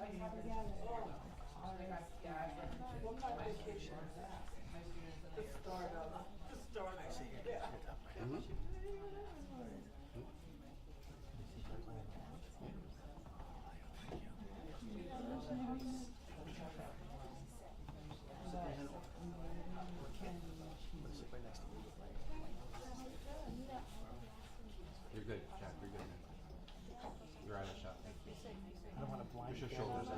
What kind of vacation is that? The start of, the start of, yeah. You're good, Jack. You're good. You're out of shot. I don't want to blind Push your shoulders in.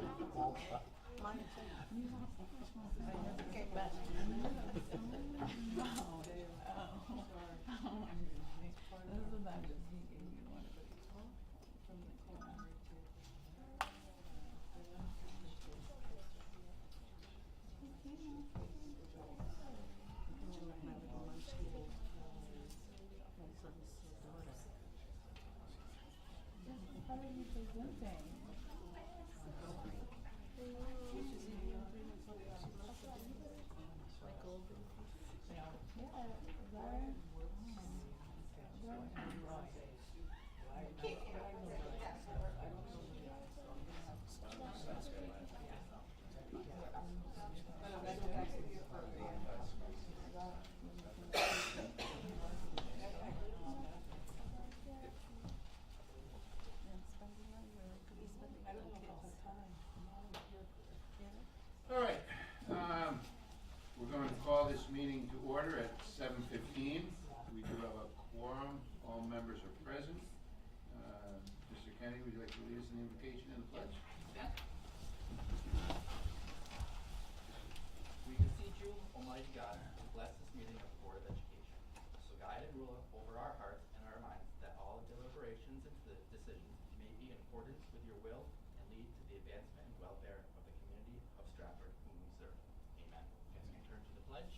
How are you presenting? All right, we're going to call this meeting to order at 7:15. We do have a quorum, all members are present. Mr. Kenny, would you like to lead us in the invocation and the pledge? We beseech you, Almighty God, to bless this meeting of the Board of Education. So guide and rule over our hearts and our minds, that all deliberations and the decisions may be in accordance with your will and lead to the advancement and welfare of the community of Stratford whom we serve. Amen. As we turn to the pledge.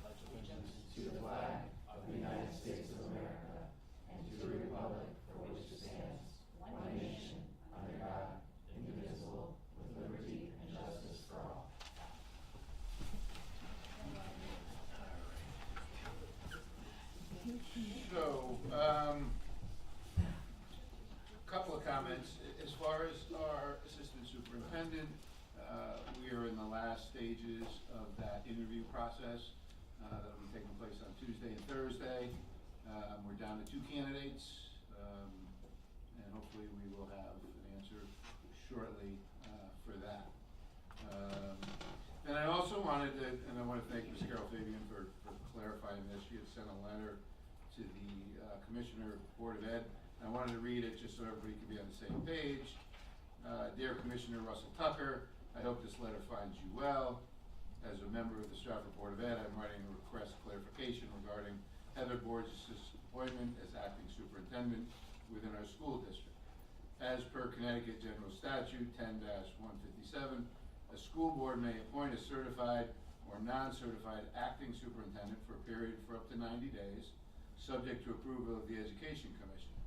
Pledge allegiance to the flag of the United States of America and to the republic for which it stands, one nation, under God, indivisible, with liberty and justice for all. So, couple of comments. As far as our assistant superintendent, we are in the last stages of that interview process that will be taking place on Tuesday and Thursday. We're down to 2 candidates, and hopefully we will have an answer shortly for that. And I also wanted to, and I want to thank Ms. Carol Fabian for clarifying this. She had sent a letter to the Commissioner Board of Ed. I wanted to read it just so everybody could be on the same page. Dear Commissioner Russell Tucker, I hope this letter finds you well. As a member of the Stratford Board of Ed, I'm writing a request clarification regarding Heather Borges' appointment as acting superintendent within our school district. As per Connecticut General Statute 10-157, a school board may appoint a certified or non-certified acting superintendent for a period for up to 90 days, subject to approval of the Education Commissioner.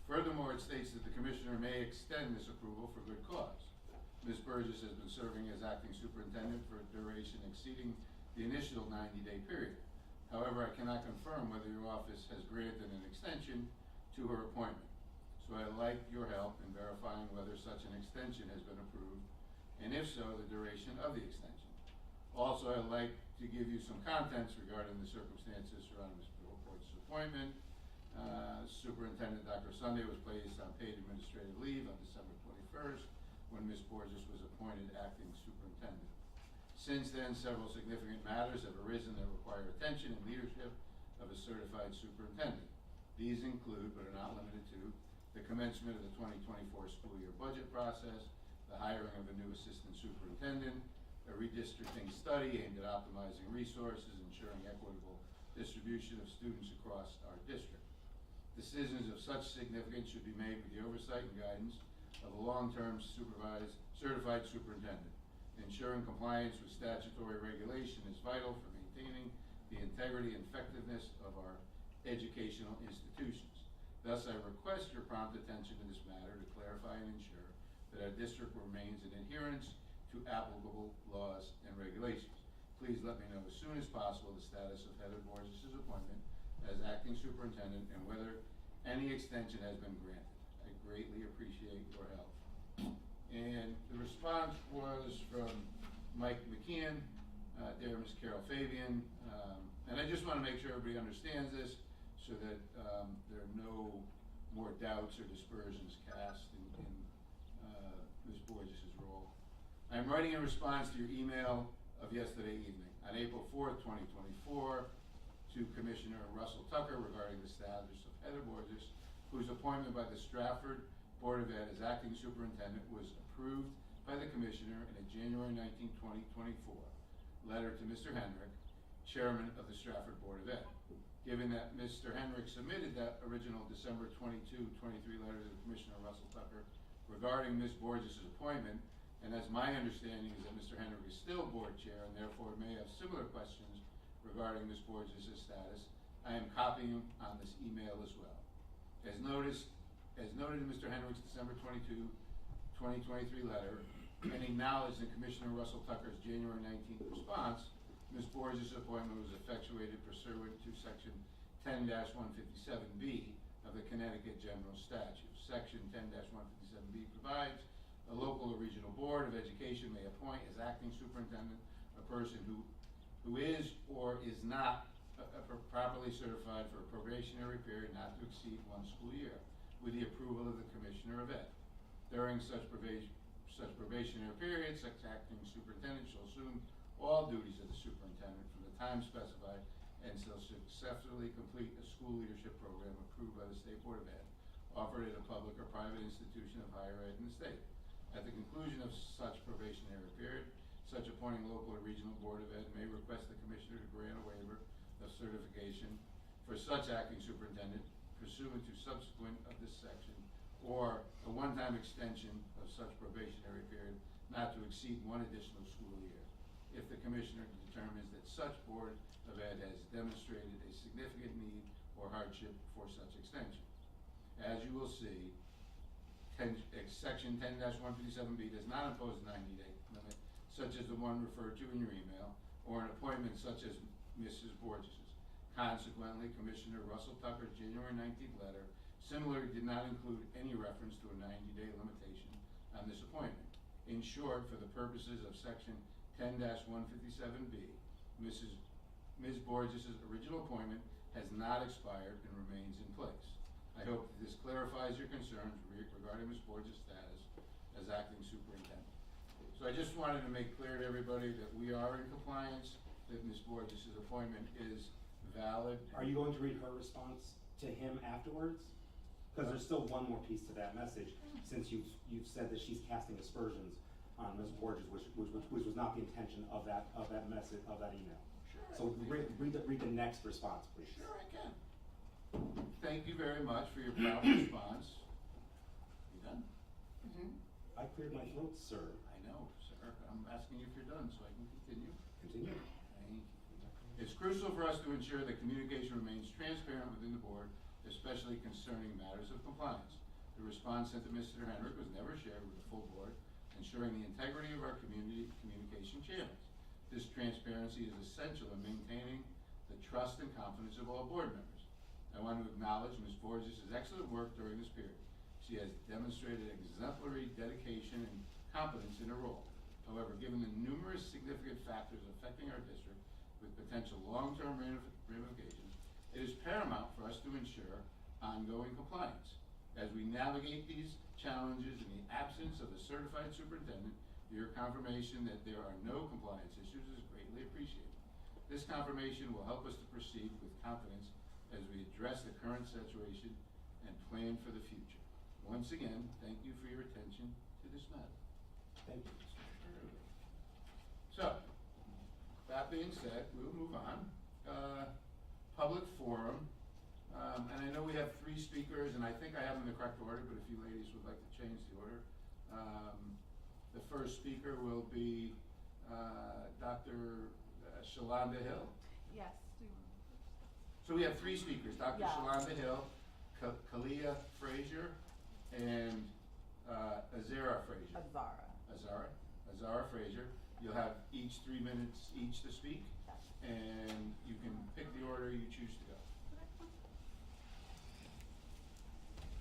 Furthermore, it states that the Commissioner may extend this approval for good cause. Ms. Burgess has been serving as acting superintendent for a duration exceeding the initial 90-day period. However, I cannot confirm whether your office has granted an extension to her appointment. So I'd like your help in verifying whether such an extension has been approved, and if so, the duration of the extension. Also, I'd like to give you some contents regarding the circumstances surrounding Ms. Borges' appointment. Superintendent Dr. Sunday was placed on paid administrative leave on December 21st when Ms. Borges was appointed acting superintendent. Since then, several significant matters have arisen that require attention and leadership of a certified superintendent. These include, but are not limited to, the commencement of the 2024 school year budget process, the hiring of a new assistant superintendent, a redistricting study aimed at optimizing resources, ensuring equitable distribution of students across our district. Decisions of such significance should be made with the oversight and guidance of a long-term certified superintendent. Ensuring compliance with statutory regulation is vital for maintaining the integrity and effectiveness of our educational institutions. Thus, I request your prompt attention to this matter to clarify and ensure that our district remains in adherence to applicable laws and regulations. Please let me know as soon as possible the status of Heather Borges' appointment as acting superintendent and whether any extension has been granted. I greatly appreciate your help. And the response was from Mike McKeon, dear Ms. Carol Fabian, and I just want to make sure everybody understands this so that there are no more doubts or dispersions cast in Ms. Borges' role. I'm writing in response to your email of yesterday evening. On April 4th, 2024, to Commissioner Russell Tucker regarding the status of Heather Borges, whose appointment by the Stratford Board of Ed as acting superintendent was approved by the Commissioner in a January 19, 2024 letter to Mr. Henrik, Chairman of the Stratford Board of Ed. Given that Mr. Henrik submitted that original December 22, 23 letter to Commissioner Russell Tucker regarding Ms. Borges' appointment, and as my understanding is that Mr. Henrik is still board chair and therefore may have similar questions regarding Ms. Borges' status, I am copying on this email as well. As noted in Mr. Henrik's December 22, 2023 letter, and acknowledged in Commissioner Russell Tucker's January 19th response, Ms. Borges' appointment was effectuated pursuant to Section 10-157B of the Connecticut General Statutes. Section 10-157B provides a local or regional board of education may appoint as acting superintendent a person who is or is not properly certified for a probationary period not to exceed 1 school year, with the approval of the Commissioner of Ed. During such probationary period, such acting superintendent shall assume all duties of the superintendent from the time specified and shall successfully complete a school leadership program approved by the State Board of Ed, offered at a public or private institution of higher ed in the state. At the conclusion of such probationary period, such appointing local or regional board of ed may request the Commissioner to grant a waiver of certification for such acting superintendent pursuant to subsequent of this section, or a one-time extension of such probationary period not to exceed 1 additional school year, if the Commissioner determines that such board of ed has demonstrated a significant need or hardship for such extension. As you will see, Section 10-157B does not impose a 90-day limit, such as the one referred to in your email, or an appointment such as Mrs. Borges's. Consequently, Commissioner Russell Tucker's January 19th letter similarly did not include any reference to a 90-day limitation on this appointment. In short, for the purposes of Section 10-157B, Ms. Borges's original appointment has not expired and remains in place. I hope that this clarifies your concerns regarding Ms. Borges' status as acting superintendent. So I just wanted to make clear to everybody that we are in compliance, that Ms. Borges' appointment is valid. Are you going to read her response to him afterwards? Because there's still one more piece to that message, since you've said that she's casting aspersions on Ms. Borges, which was not the intention of that message, of that email. Sure. So read the next response, please. Sure, I can. Thank you very much for your prompt response. You done? I cleared my throat, sir. I know, sir. I'm asking you if you're done so I can continue. Continue. Thank you. It's crucial for us to ensure that communication remains transparent within the board, especially concerning matters of compliance. The response sent to Mr. Henrik was never shared with the full board, ensuring the integrity of our communication channels. This transparency is essential in maintaining the trust and confidence of all board members. I want to acknowledge Ms. Borges' excellent work during this period. She has demonstrated exemplary dedication and competence in her role. However, given the numerous significant factors affecting our district with potential long-term ramifications, it is paramount for us to ensure ongoing compliance. As we navigate these challenges in the absence of a certified superintendent, your confirmation that there are no compliance issues is greatly appreciated. This confirmation will help us to proceed with confidence as we address the current situation and plan for the future. Once again, thank you for your attention to this matter. Thank you. So, that being said, we'll move on. Public forum, and I know we have 3 speakers, and I think I have them in the correct order, but if you ladies would like to change the order. The first speaker will be Dr. Shalonda Hill. Yes. So we have 3 speakers, Dr. Yeah. Shalonda Hill, Kalia Frazier, and Azara Frazier. Azara Frazier. You'll have each 3 minutes each to speak, and you can pick the order you choose to go.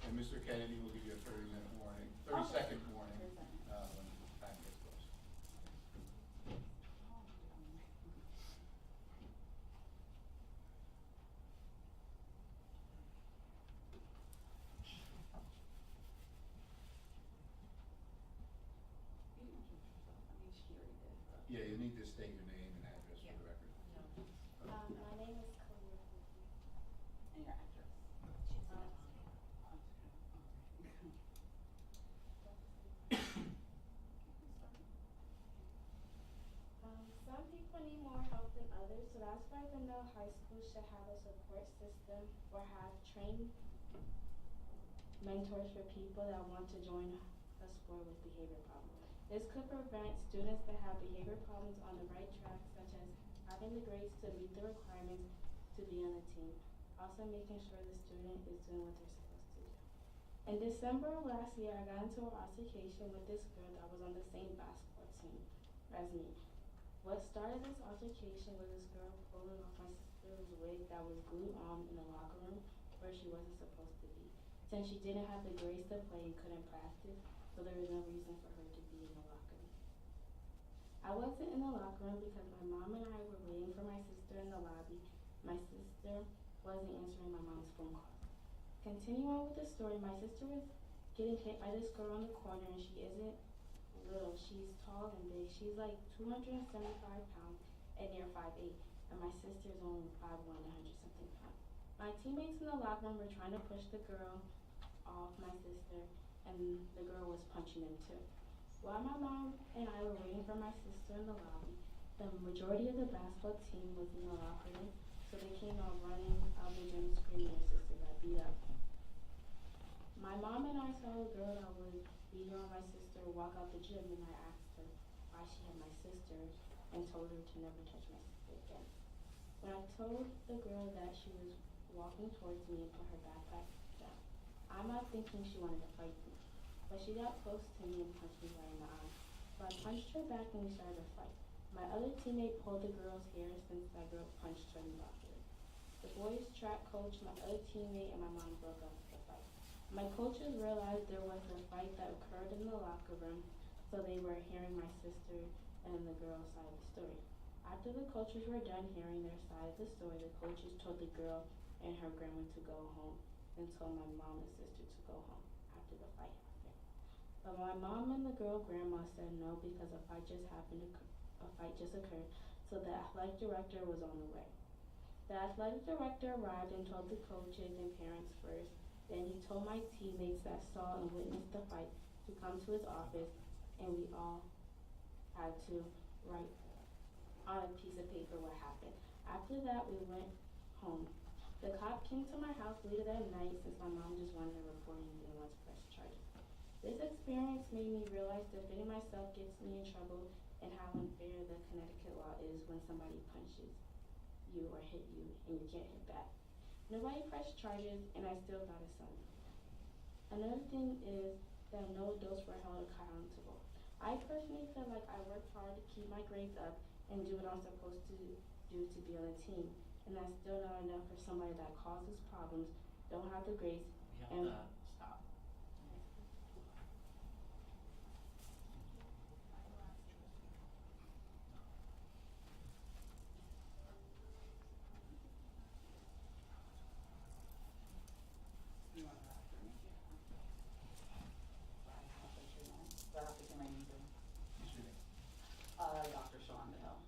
And Mr. Kennedy will give you a 30-minute warning, 30-second warning state your name and address for the record. My name is Kalia. And your address? Some people need more help than others, so that's why Vanilla High School should have a support system or have trained mentors for people that want to join a sport with behavior problems. This could prevent students that have behavior problems on the right track, such as having the grades to meet the requirements to be on the team. Also making sure the student is doing what they're supposed to do. In December of last year, I got into an altercation with this girl that was on the same basketball team as me. What started this altercation was this girl pulling off my sister's wig that was glued on in the locker room where she wasn't supposed to be. Since she didn't have the grades to play and couldn't practice, so there was no reason for her to be in the locker room. I wasn't in the locker room because my mom and I were waiting for my sister in the lobby. My sister wasn't answering my mom's phone calls. Continuing on with the story, my sister was getting hit by this girl on the corner, and she isn't little. She's tall and big. She's like 275 pounds and near 5'8", and my sister's only 5'1", 100 something pounds. My teammates in the locker room were trying to push the girl off my sister, and the girl was punching them too. While my mom and I were waiting for my sister in the lobby, the majority of the basketball team was in the locker room, so they came out running out the gym screaming their sister got beat up. My mom and I saw a girl that was beating on my sister walk out the gym, and I asked her why she had my sister and told her to never touch my sister again. When I told the girl that she was walking towards me and put her backpack down, I'm not thinking she wanted to fight me, but she got close to me and punched me right in the eye. So I punched her back and we started a fight. My other teammate pulled the girl's hair since that girl punched her in the back. The boys' track coach, my other teammate, and my mom broke up the fight. My coaches realized there was a fight that occurred in the locker room, so they were hearing my sister and the girl's side of the story. After the coaches were done hearing their side of the story, the coaches told the girl and her grandma to go home and told my mom and sister to go home after the fight happened. But my mom and the girl grandma said no because a fight just occurred, so the athletic director was on the way. The athletic director arrived and told the coaches and parents first. Then he told my teammates that saw and witnessed the fight to come to his office, and we all had to write on a piece of paper what happened. After that, we went home. The cop came to my house later that night since my mom just wanted a report and didn't want to press charges. This experience made me realize defending myself gets me in trouble and how unfair the Connecticut law is when somebody punches you or hit you and you can't hit back. Nobody pressed charges and I still got a summons. Another thing is that no adults were held accountable. I personally feel like I worked hard to keep my grades up and do what I'm supposed to do to be on a team, and that's still not enough for somebody that causes problems, don't have the grades, We have to stop. You want to laugh for me? I have to say my name. Do I have to say my name too? What's your name? Dr. Shalonda Hill.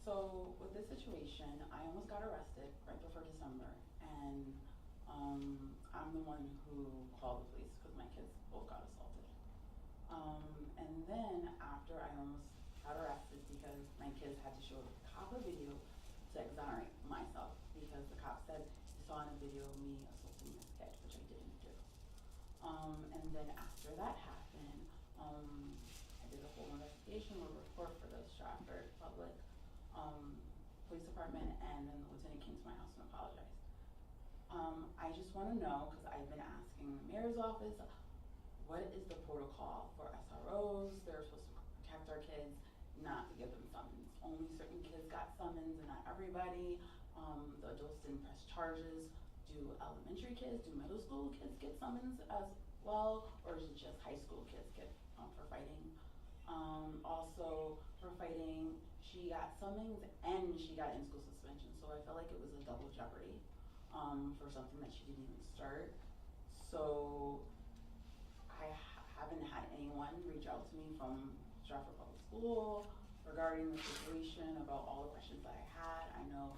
So with this situation, I almost got arrested right before December, and I'm the one who called the police because my kids both got assaulted. And then after I almost got arrested because my kids had to show the cop a video to exonerate myself because the cop said he saw in a video of me assaulting this kid, which I didn't do. And then after that happened, I did a whole investigation with a report for the Stratford Public Police Department, and then the lieutenant came to my house and apologized. I just want to know, because I've been asking the mayor's office, what is the protocol for SROs? They're supposed to protect our kids, not to give them summons. Only certain kids got summons and not everybody. The adults didn't press charges. Do elementary kids, do middle school kids get summons as well? Or is it just high school kids get for fighting? Also, for fighting, she got summons and she got in-school suspension. So I felt like it was a double jeopardy for something that she didn't even start. So I haven't had anyone reach out to me from Stratford Public School regarding the situation, about all the questions that I had. I know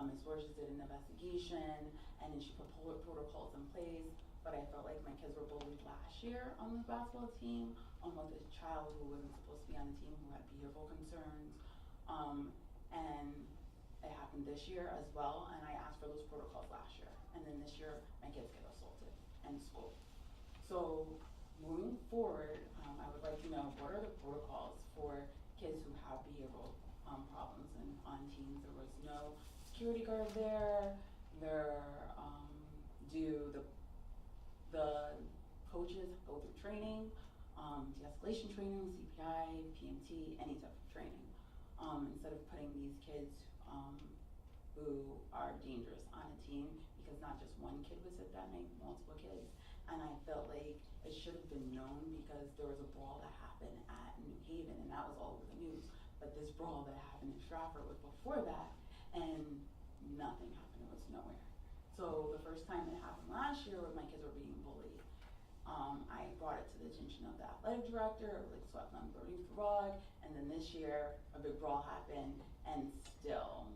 Ms. Borges did an investigation, and then she put protocols in place, but I felt like my kids were bullied last year on the basketball team, with a child who wasn't supposed to be on the team, who had behavioral concerns, and it happened this year as well, and I asked for those protocols last year, and then this year, my kids get assaulted in school. So, moving forward, I would like to know, what are the protocols for kids who have behavioral problems and on teams? There was no security guard there. Do the coaches go through training, de-escalation training, CPI, PMT, any type of training, instead of putting these kids who are dangerous on a team, because not just one kid was hit that night, multiple kids. And I felt like it should have been known, because there was a brawl that happened at New Haven, and that was all over the news. But this brawl that happened in Stratford was before that, and nothing happened. It was nowhere. So the first time it happened last year, when my kids were being bullied, I brought it to the attention of the athletic director. It was like swept underneath the rug. And then this year, a big brawl happened, and still,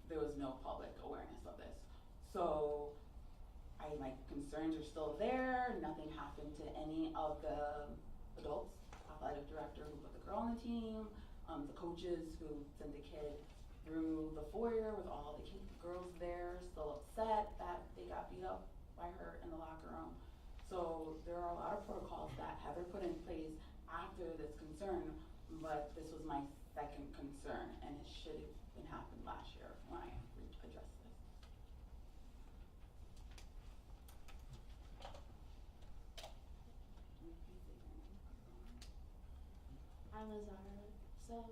there was no public awareness of this. So my concerns are still there. Nothing happened to any of the adults, athletic director who put the girl on the team, the coaches who sent the kid through the foyer with all the girls there, still upset that they got beat up by her in the locker room. So there are a lot of protocols that Heather put in place after this concern, but this was my second concern, and it should have been happened last year when I addressed this. I'm Azara. So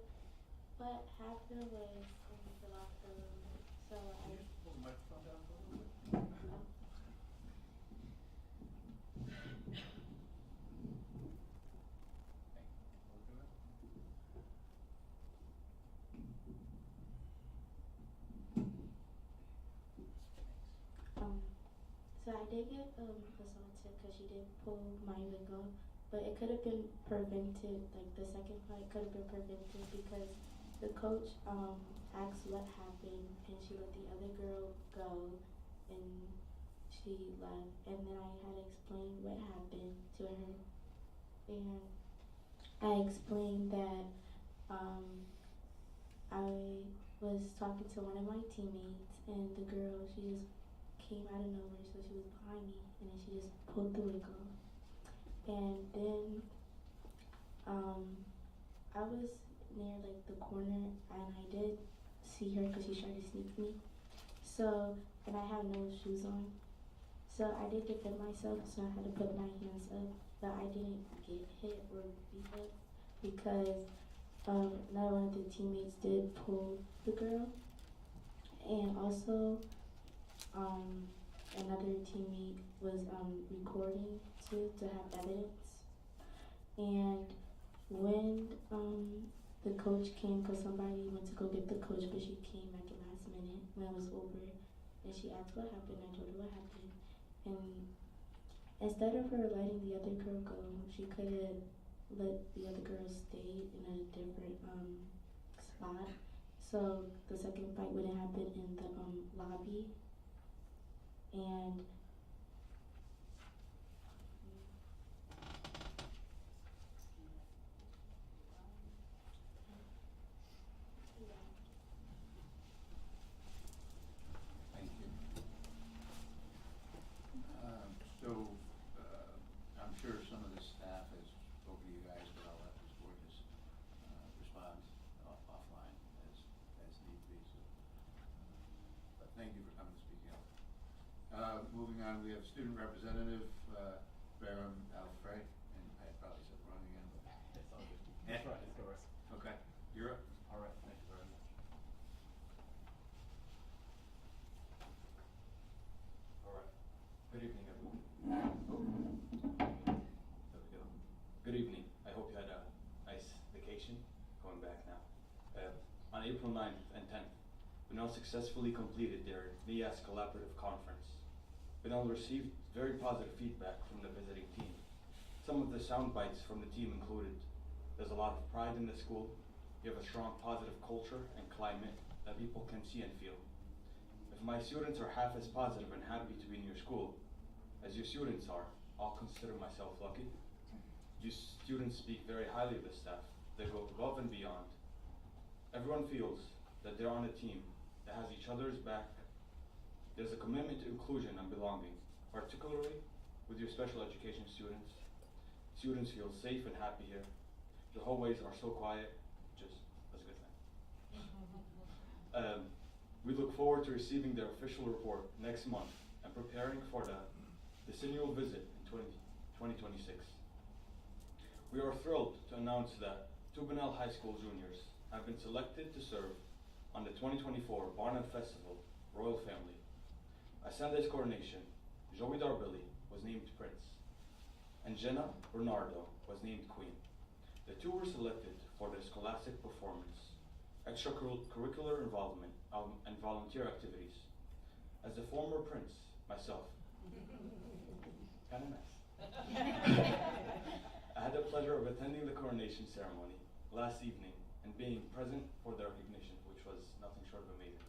what happened was in the locker room. So Can you just pull the microphone down for a little bit? So I did get assaulted because she did pull my wig off, but it could have been prevented. Like the second fight could have been prevented because the coach asked what happened, and she let the other girl go, and she left. And then I had to explain what happened to her, and I explained that I was talking to one of my teammates, and the girl, she just came out of nowhere, so she was behind me, and then she just pulled the wig off. And then I was near like the corner, and I did see her because she tried to sneak me. So, and I have no shoes on, so I did defend myself, so I had to put my hands up, but I didn't get hit or beat up because another one of the teammates did pull the girl, and also another teammate was recording too to have evidence. And when the coach came, because somebody went to go get the coach, but she came at the last minute when it was over, and she asked what happened. I told her what happened, and instead of her letting the other girl go, she could have let the other girl stay in a different spot, so the second fight wouldn't happen in the lobby. And Thank you. I'm sure some of the staff has spoken to you guys, but I'll let Ms. Borges respond offline as need be. So, but thank you for coming to speak out. Moving on, we have student representative Baron Alfrey, and I probably said wrong again. It's all good. That's right, it's yours. Okay, you're up. All right, thank you very much. All right. Good evening, everyone. There we go. Good evening. I hope you had a nice vacation. Going back now. On April 9th and 10th, Benel successfully completed their NIAS Collaborative Conference. Benel received very positive feedback from the visiting team. Some of the sound bites from the team included: There's a lot of pride in the school. You have a strong positive culture and climate that people can see and feel. If my students are half as positive and happy to be in your school as your students are, I'll consider myself lucky. You students speak very highly of the staff. They go above and beyond. Everyone feels that they're on a team that has each other's back. There's a commitment to inclusion and belonging, particularly with your special education students. Students feel safe and happy here. The hallways are so quiet, that's a good thing. We look forward to receiving their official report next month and preparing for the decennial visit in 2026. We are thrilled to announce that two Bunnell High School juniors have been selected to serve on the 2024 Barnum Festival Royal Family. At Sunday's coronation, Joey Darbilly was named Prince, and Jenna Bernardo was named Queen. The two were selected for their scholastic performance, extracurricular involvement, and volunteer activities. As the former Prince myself, kinda nice. I had the pleasure of attending the coronation ceremony last evening and being present for the recognition, which was nothing short of amazing.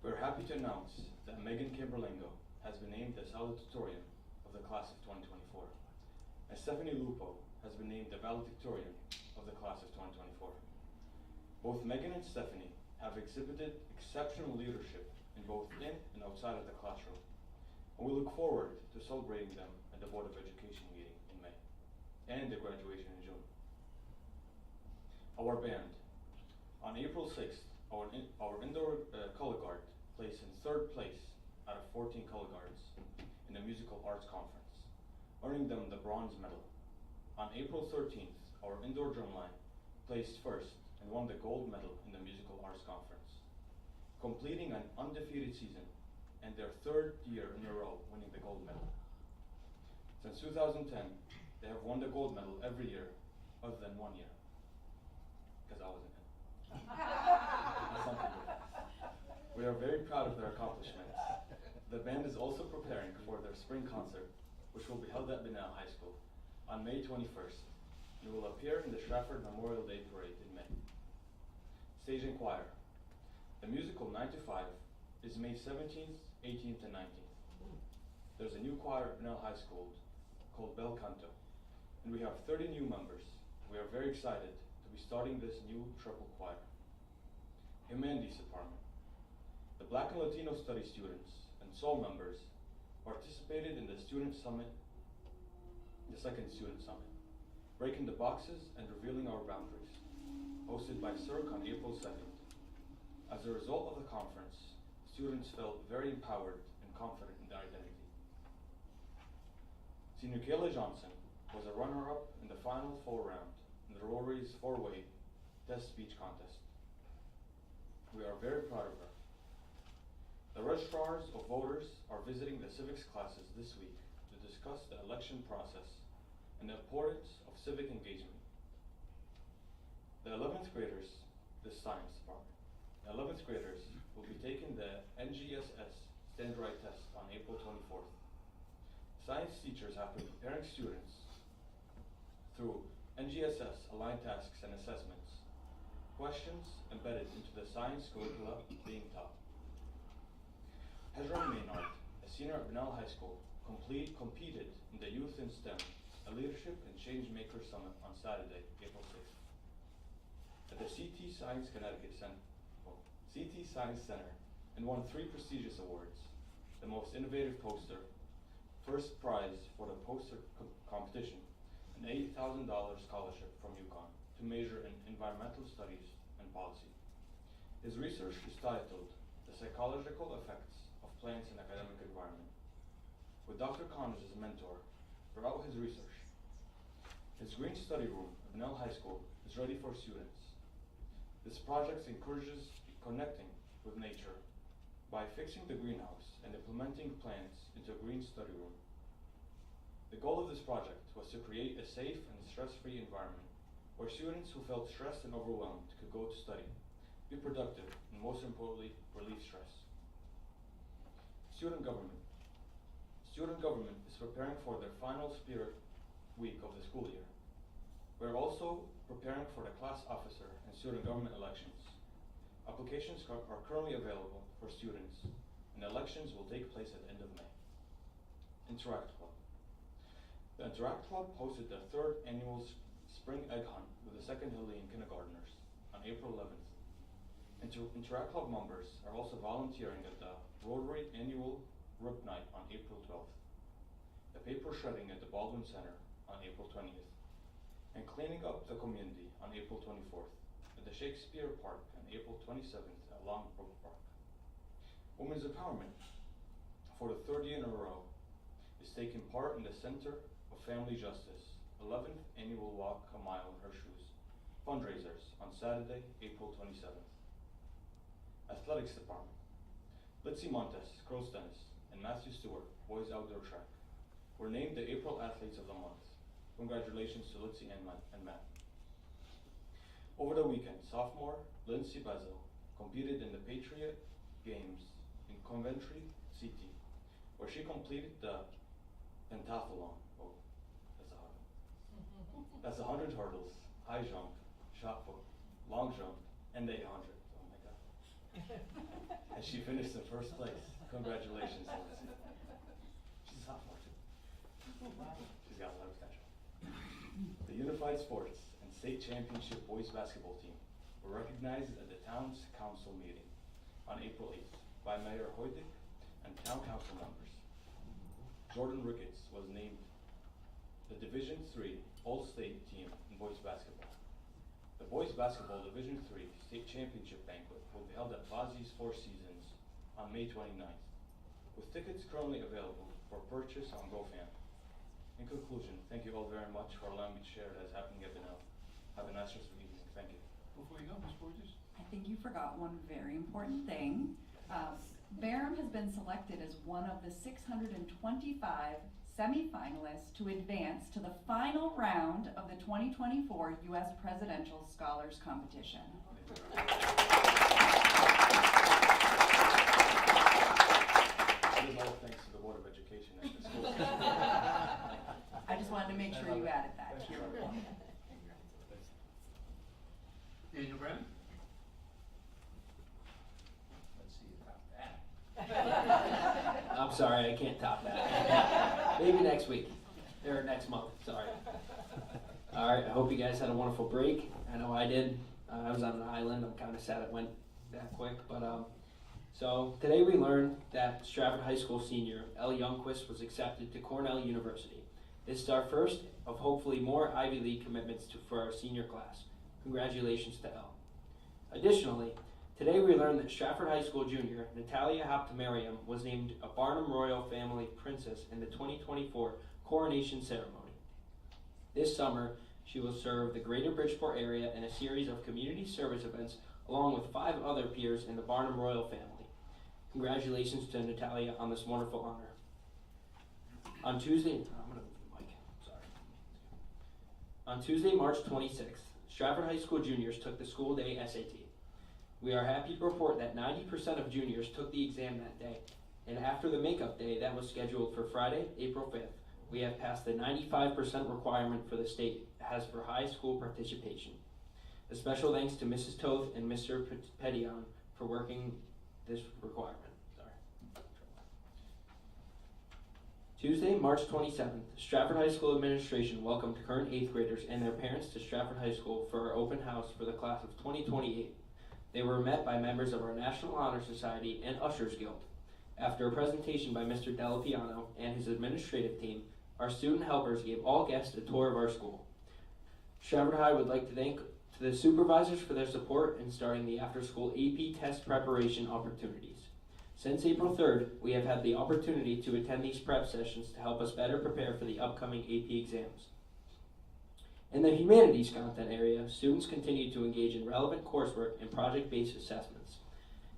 We're happy to announce that Megan Kimberlengo has been named the salutatorian of the class of 2024, and Stephanie Lupo has been named the valedictorian of the class of 2024. Both Megan and Stephanie have exhibited exceptional leadership in both in and outside of the classroom, and we look forward to celebrating them at the Board of Education meeting in May, and their graduation in June. Our band. On April 6th, our indoor color guard placed in 3rd place out of 14 color guards in the Musical Arts Conference, earning them the bronze medal. On April 13th, our indoor drumline placed 1st and won the gold medal in the Musical Arts Conference, completing an undefeated season and their 3rd year in a row winning the gold medal. Since 2010, they have won the gold medal every year other than 1 year, because I wasn't in. That's something good. We are very proud of their accomplishments. The band is also preparing for their spring concert, which will be held at Bunnell High School on May 21st, and will appear in the Stratford Memorial Day Parade in May. Stage and choir. The musical 9 to 5 is May 17th, 18th, and 19th. There's a new choir at Bunnell High School called Bel Canto, and we have 30 new members. We are very excited to be starting this new triple choir. Humanities Department. The Black and Latino Studies students and SOUL members participated in the Student Summit, the second Student Summit, breaking the boxes and revealing our boundaries, hosted by CIRC on April 2nd. As a result of the conference, students felt very empowered and confident in their identity. Senior Kayla Johnson was a runner-up in the final 4 round in the Rory's 4-way test speech contest. We are very proud of her. The registrars of voters are visiting the civics classes this week to discuss the election process and the importance of civic engagement. The 11th graders, the science department, the 11th graders will be taking the NGSS standardized test on April 24th. Science teachers have been preparing students through NGSS aligned tasks and assessments, questions embedded into the science curricula being taught. Hezron Maynard, a senior at Bunnell High School, competed in the Youth in STEM, a Leadership and Change Maker Summit on Saturday, April 6th. At the CT Science Center, and won 3 prestigious awards: the most innovative poster, first prize for the poster competition, an $80,000 scholarship from UConn to major in environmental studies and policy. His research is titled The Psychological Effects of Plants in Academic Environment. With Dr. Connors as a mentor throughout his research, his green study room at Bunnell High School is ready for students. This project encourages connecting with nature by fixing the greenhouse and implementing plants into a green study room. The goal of this project was to create a safe and stress-free environment where students who felt stressed and overwhelmed could go to study, be productive, and most importantly, relieve stress. Student government. Student government is preparing for their final spirit week of the school year. We're also preparing for the class officer and student government elections. Applications are currently available for students, and elections will take place at the end of May. Interact Club. The Interact Club hosted their 3rd annual spring egg hunt with the second Hillian kindergartners on April 11th. Interact Club members are also volunteering at the Rotary Annual Rip Night on April 12th, the paper shredding at the Baldwin Center on April 20th, and cleaning up the community on April 24th, at the Shakespeare Park on April 27th at Longbrook Park. Women's Empowerment, for the 3rd year in a row, is taking part in the Center of Family Justice 11th Annual Walk a Mile in Her Shoes fundraisers on Saturday, April 27th. Athletics Department. Litzy Montes, girls tennis, and Matthew Stewart, boys outdoor track, were named the April Athletes of the Month. Congratulations to Litzy and Matt. Over the weekend, sophomore Lindsay Bezel competed in the Patriot Games in Coventry City, where she completed the pentathlon. Oh, that's a hard one. That's 100 hurdles, high jump, shot put, long jump, and the 800. Oh my God. And she finished in 1st place. Congratulations, Lindsay. She's a sophomore too. She's got a lot of potential. The Unified Sports and State Championship Boys Basketball team were recognized at the Town's Council meeting on April 8th by Mayor Hoydick and Town Council members. Jordan Ricketts was named the Division III All-State team in boys basketball. The Boys Basketball Division III State Championship Banquet will be held at Vazzi's Four Seasons on May 29th, with tickets currently available for purchase on GoFan. In conclusion, thank you all very much for allowing me to share it as happening at now. Have a nice rest of the evening. Thank you. Before you go, Ms. Borges? I think you forgot one very important thing. Barham has been selected as one of the 625 semifinalists to advance to the final round of the 2024 U.S. Presidential Scholars Competition. It is all thanks to the Board of Education at the school. I just wanted to make sure you added that to your report. Daniel Brennan? Let's see you top that. I'm sorry, I can't top that. Maybe next week, or next month, sorry. All right, I hope you guys had a wonderful break. I know I did. I was on an island. I'm kind of sad it went that quick, but so today we learned that Stratford High School senior Elle Youngquist was accepted to Cornell University. This is our first of hopefully more Ivy League commitments for our senior class. Congratulations to Elle. Additionally, today we learned that Stratford High School junior Natalia Haptamariam was named a Barnum Royal Family Princess in the 2024 coronation ceremony. This summer, she will serve the greater Bridgeport area in a series of community service events along with 5 other peers in the Barnum Royal family. Congratulations to Natalia on this wonderful honor. On Tuesday, On Tuesday, March 26th, Stratford High School juniors took the school day SAT. We are happy to report that 90% of juniors took the exam that day, and after the makeup day that was scheduled for Friday, April 5th, we have passed the 95% requirement for the state has for high school participation. A special thanks to Mrs. Toth and Mr. Petition for working this requirement. Tuesday, March 27th, Stratford High School administration welcomed current 8th graders and their parents to Stratford High School for our open house for the class of 2028. They were met by members of our National Honor Society and Ushers Guild. After a presentation by Mr. Delapiano and his administrative team, our student helpers gave all guests a tour of our school. Stratford High would like to thank the supervisors for their support in starting the after-school AP test preparation opportunities. Since April 3rd, we have had the opportunity to attend these prep sessions to help us better prepare for the upcoming AP exams. In the humanities content area, students continue to engage in relevant coursework and project-based assessments.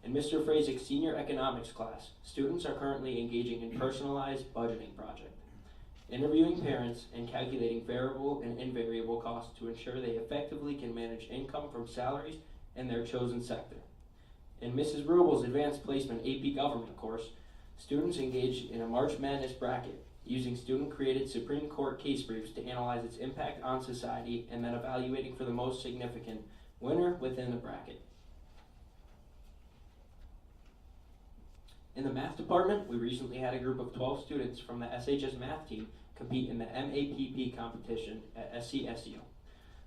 In Mr. Frazek's senior economics class, students are currently engaging in personalized budgeting project, interviewing parents and calculating variable and invariable costs to ensure they effectively can manage income from salaries in their chosen sector. In Mrs. Rubel's advanced placement AP government course, students engage in a March Madness bracket using student-created Supreme Court case briefs to analyze its impact on society, and then evaluating for the most significant winner within the bracket. In the math department, we recently had a group of 12 students from the SHS math team compete in the MAPP competition at SCSU.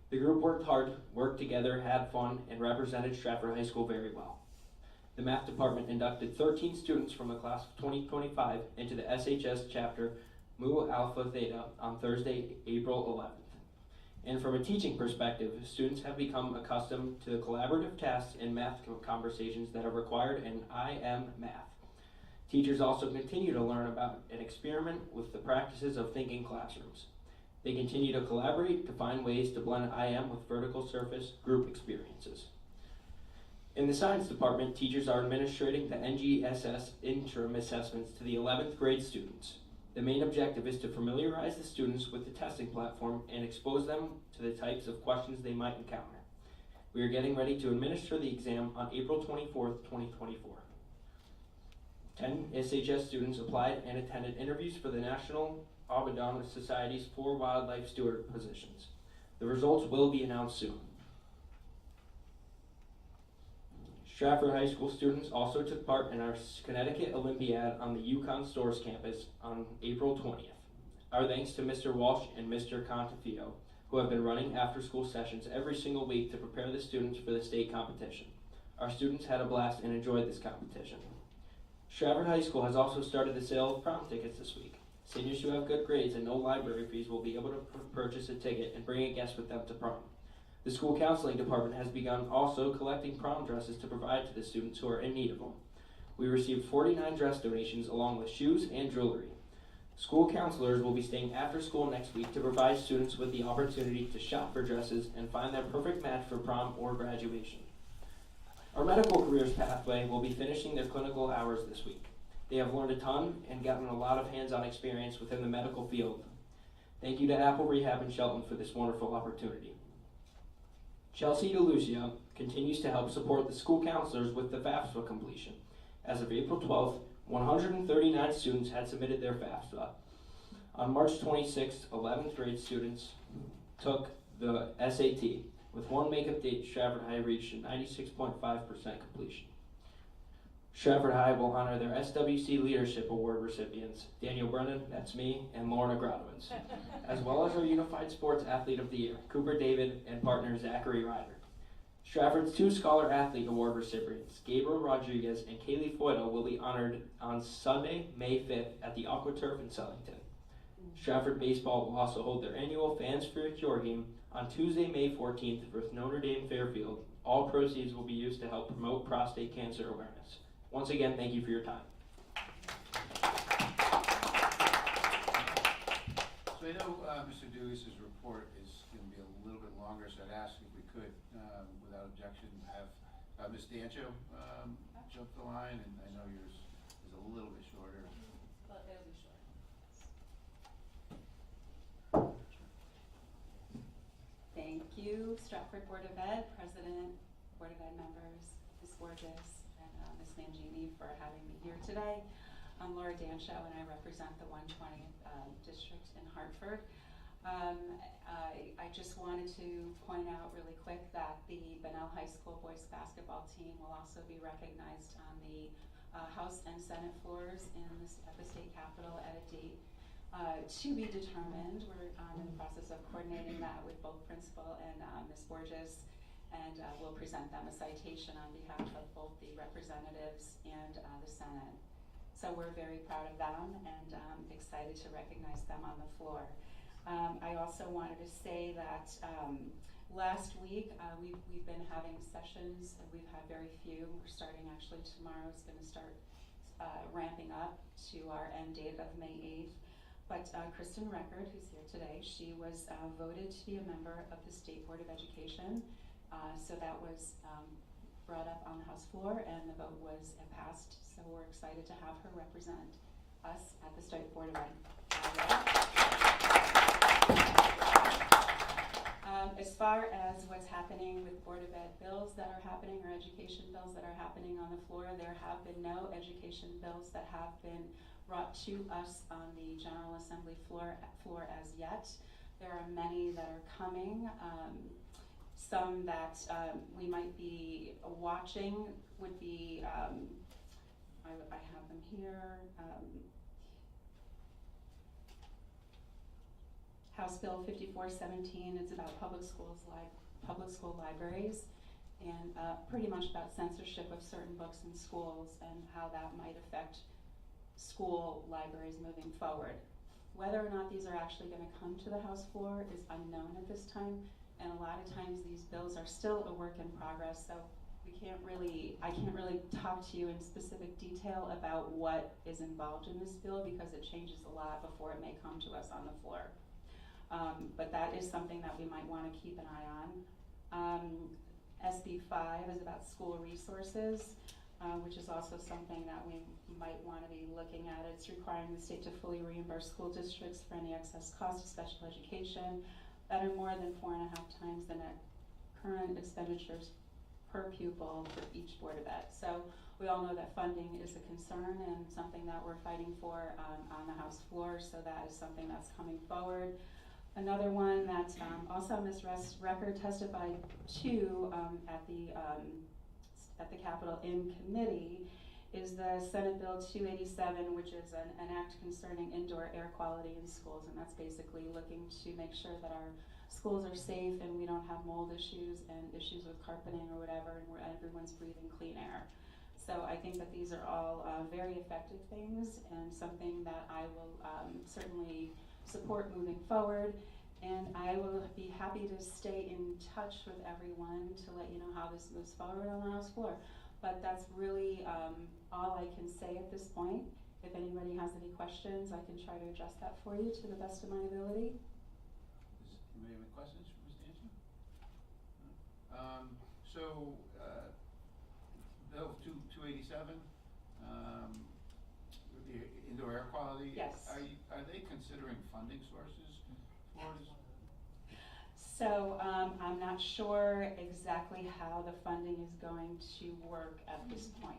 The group worked hard, worked together, had fun, and represented Stratford High School very well. The math department inducted 13 students from the class of 2025 into the SHS chapter Mu Alpha Theta on Thursday, April 11th. And from a teaching perspective, students have become accustomed to the collaborative tasks and math conversations that are required in IM Math. Teachers also continue to learn about and experiment with the practices of thinking classrooms. They continue to collaborate to find ways to blend IM with vertical surface group experiences. In the science department, teachers are administrating the NGSS interim assessments to the 11th grade students. The main objective is to familiarize the students with the testing platform and expose them to the types of questions they might encounter. We are getting ready to administer the exam on April 24th, 2024. 10 SHS students applied and attended interviews for the National Audubon Society's 4 wildlife steward positions. The results will be announced soon. Stratford High School students also took part in our Connecticut Olympiad on the Yukon Stores campus on April 20th. Our thanks to Mr. Walsh and Mr. Contefio, who have been running after-school sessions every single week to prepare the students for the state competition. Our students had a blast and enjoyed this competition. Stratford High School has also started the sale of prom tickets this week. Seniors who have good grades and no library fees will be able to purchase a ticket and bring a guest with them to prom. The school counseling department has begun also collecting prom dresses to provide to the students who are in need of them. We received 49 dress donations along with shoes and jewelry. School counselors will be staying after school next week to provide students with the opportunity to shop for dresses and find their perfect match for prom or graduation. Our medical careers pathway will be finishing their clinical hours this week. They have learned a ton and gotten a lot of hands-on experience within the medical field. Thank you to Apple Rehab in Shelton for this wonderful opportunity. Chelsea DeLucia continues to help support the school counselors with the FAFSA completion. As of April 12th, 139 students had submitted their FAFSA. On March 26th, 11th grade students took the SAT. With one makeup date, Stratford High reached a 96.5% completion. Stratford High will honor their SWC Leadership Award recipients, Daniel Brennan, that's me, and Lorna Gradowitz, as well as our Unified Sports Athlete of the Year, Cooper David and partner Zachary Ryder. Stratford's 2 Scholar Athlete Award recipients, Gabriel Rodriguez and Kaylee Foyda, will be honored on Sunday, May 5th at the AquaTurf in Sellington. Stratford Baseball will also hold their annual Fans for a Cure game on Tuesday, May 14th with Notre Dame Fairfield. All proceeds will be used to help promote prostate cancer awareness. Once again, thank you for your time. So I know Mr. Dewey's report is going to be a little bit longer, so I'd ask if we could, without objection, have Ms. Dancho jump the line, and I know yours is a little bit shorter. But it'll be short. Thank you, Stratford Board of Ed, President, Board of Ed members, Ms. Borges, and Ms. Mangini for having me here today. I'm Laura Dancho, and I represent the 120th District in Hartford. I just wanted to point out really quick that the Bunnell High School boys basketball team will also be recognized on the House and Senate floors at the state capitol at a date to be determined. We're in the process of coordinating that with both principal and Ms. Borges, and we'll present them a citation on behalf of both the representatives and the Senate. So we're very proud of them and excited to recognize them on the floor. I also wanted to say that last week we've been having sessions. We've had very few. We're starting actually tomorrow. It's going to start ramping up to our end date of May 8th. But Kristen Record, who's here today, she was voted to be a member of the State Board of Education. So that was brought up on the House floor, and the vote was passed. So we're excited to have her represent us at the State Board of Ed. As far as what's happening with Board of Ed bills that are happening, or education bills that are happening on the floor, there have been no education bills that have been brought to us on the General Assembly floor as yet. There are many that are coming. Some that we might be watching would be, I have them here. House Bill 5417 is about public school libraries, and pretty much about censorship of certain books in schools and how that might affect school libraries moving forward. Whether or not these are actually going to come to the House floor is unknown at this time, and a lot of times these bills are still a work in progress, so I can't really talk to you in specific detail about what is involved in this bill because it changes a lot before it may come to us on the floor. But that is something that we might want to keep an eye on. SB 5 is about school resources, which is also something that we might want to be looking at. It's requiring the state to fully reimburse school districts for any excess cost of special education that are more than 4.5 times the net current expenditures per pupil for each Board of Ed. So we all know that funding is a concern and something that we're fighting for on the House floor, so that is something that's coming forward. Another one that also Ms. Recker testified to at the Capitol in committee is the Senate Bill 287, which is an act concerning indoor air quality in schools, and that's basically looking to make sure that our schools are safe and we don't have mold issues and issues with carpeting or whatever, and where everyone's breathing clean air. So I think that these are all very effective things and something that I will certainly support moving forward, and I will be happy to stay in touch with everyone to let you know how this moves forward on the House floor. But that's really all I can say at this point. If anybody has any questions, I can try to address that for you to the best of my ability. Does anybody have any questions for Ms. Dancy? So, Bill 287, the indoor air quality. Yes. Are they considering funding sources for this? So I'm not sure exactly how the funding is going to work at this point.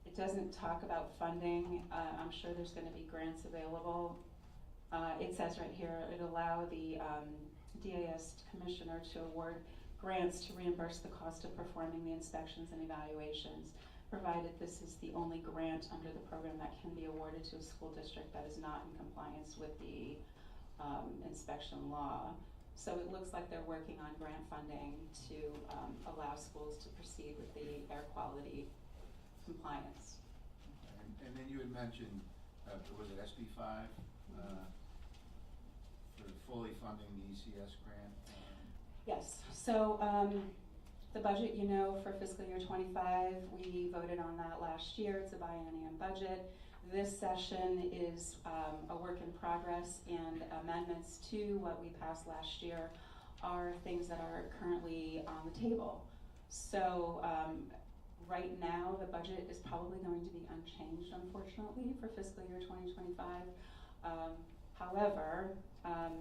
It doesn't talk about funding. I'm sure there's going to be grants available. It says right here, it allow the DAS commissioner to award grants to reimburse the cost of performing the inspections and evaluations, provided this is the only grant under the program that can be awarded to a school district that is not in compliance with the inspection law. So it looks like they're working on grant funding to allow schools to proceed with the air quality compliance. And then you had mentioned, was it SB 5, for fully funding the ECS grant? Yes, so the budget, you know, for fiscal year 25, we voted on that last year. It's a biennium budget. This session is a work in progress, and amendments to what we passed last year are things that are currently on the table. So right now, the budget is probably going to be unchanged, unfortunately, for fiscal year 2025. However,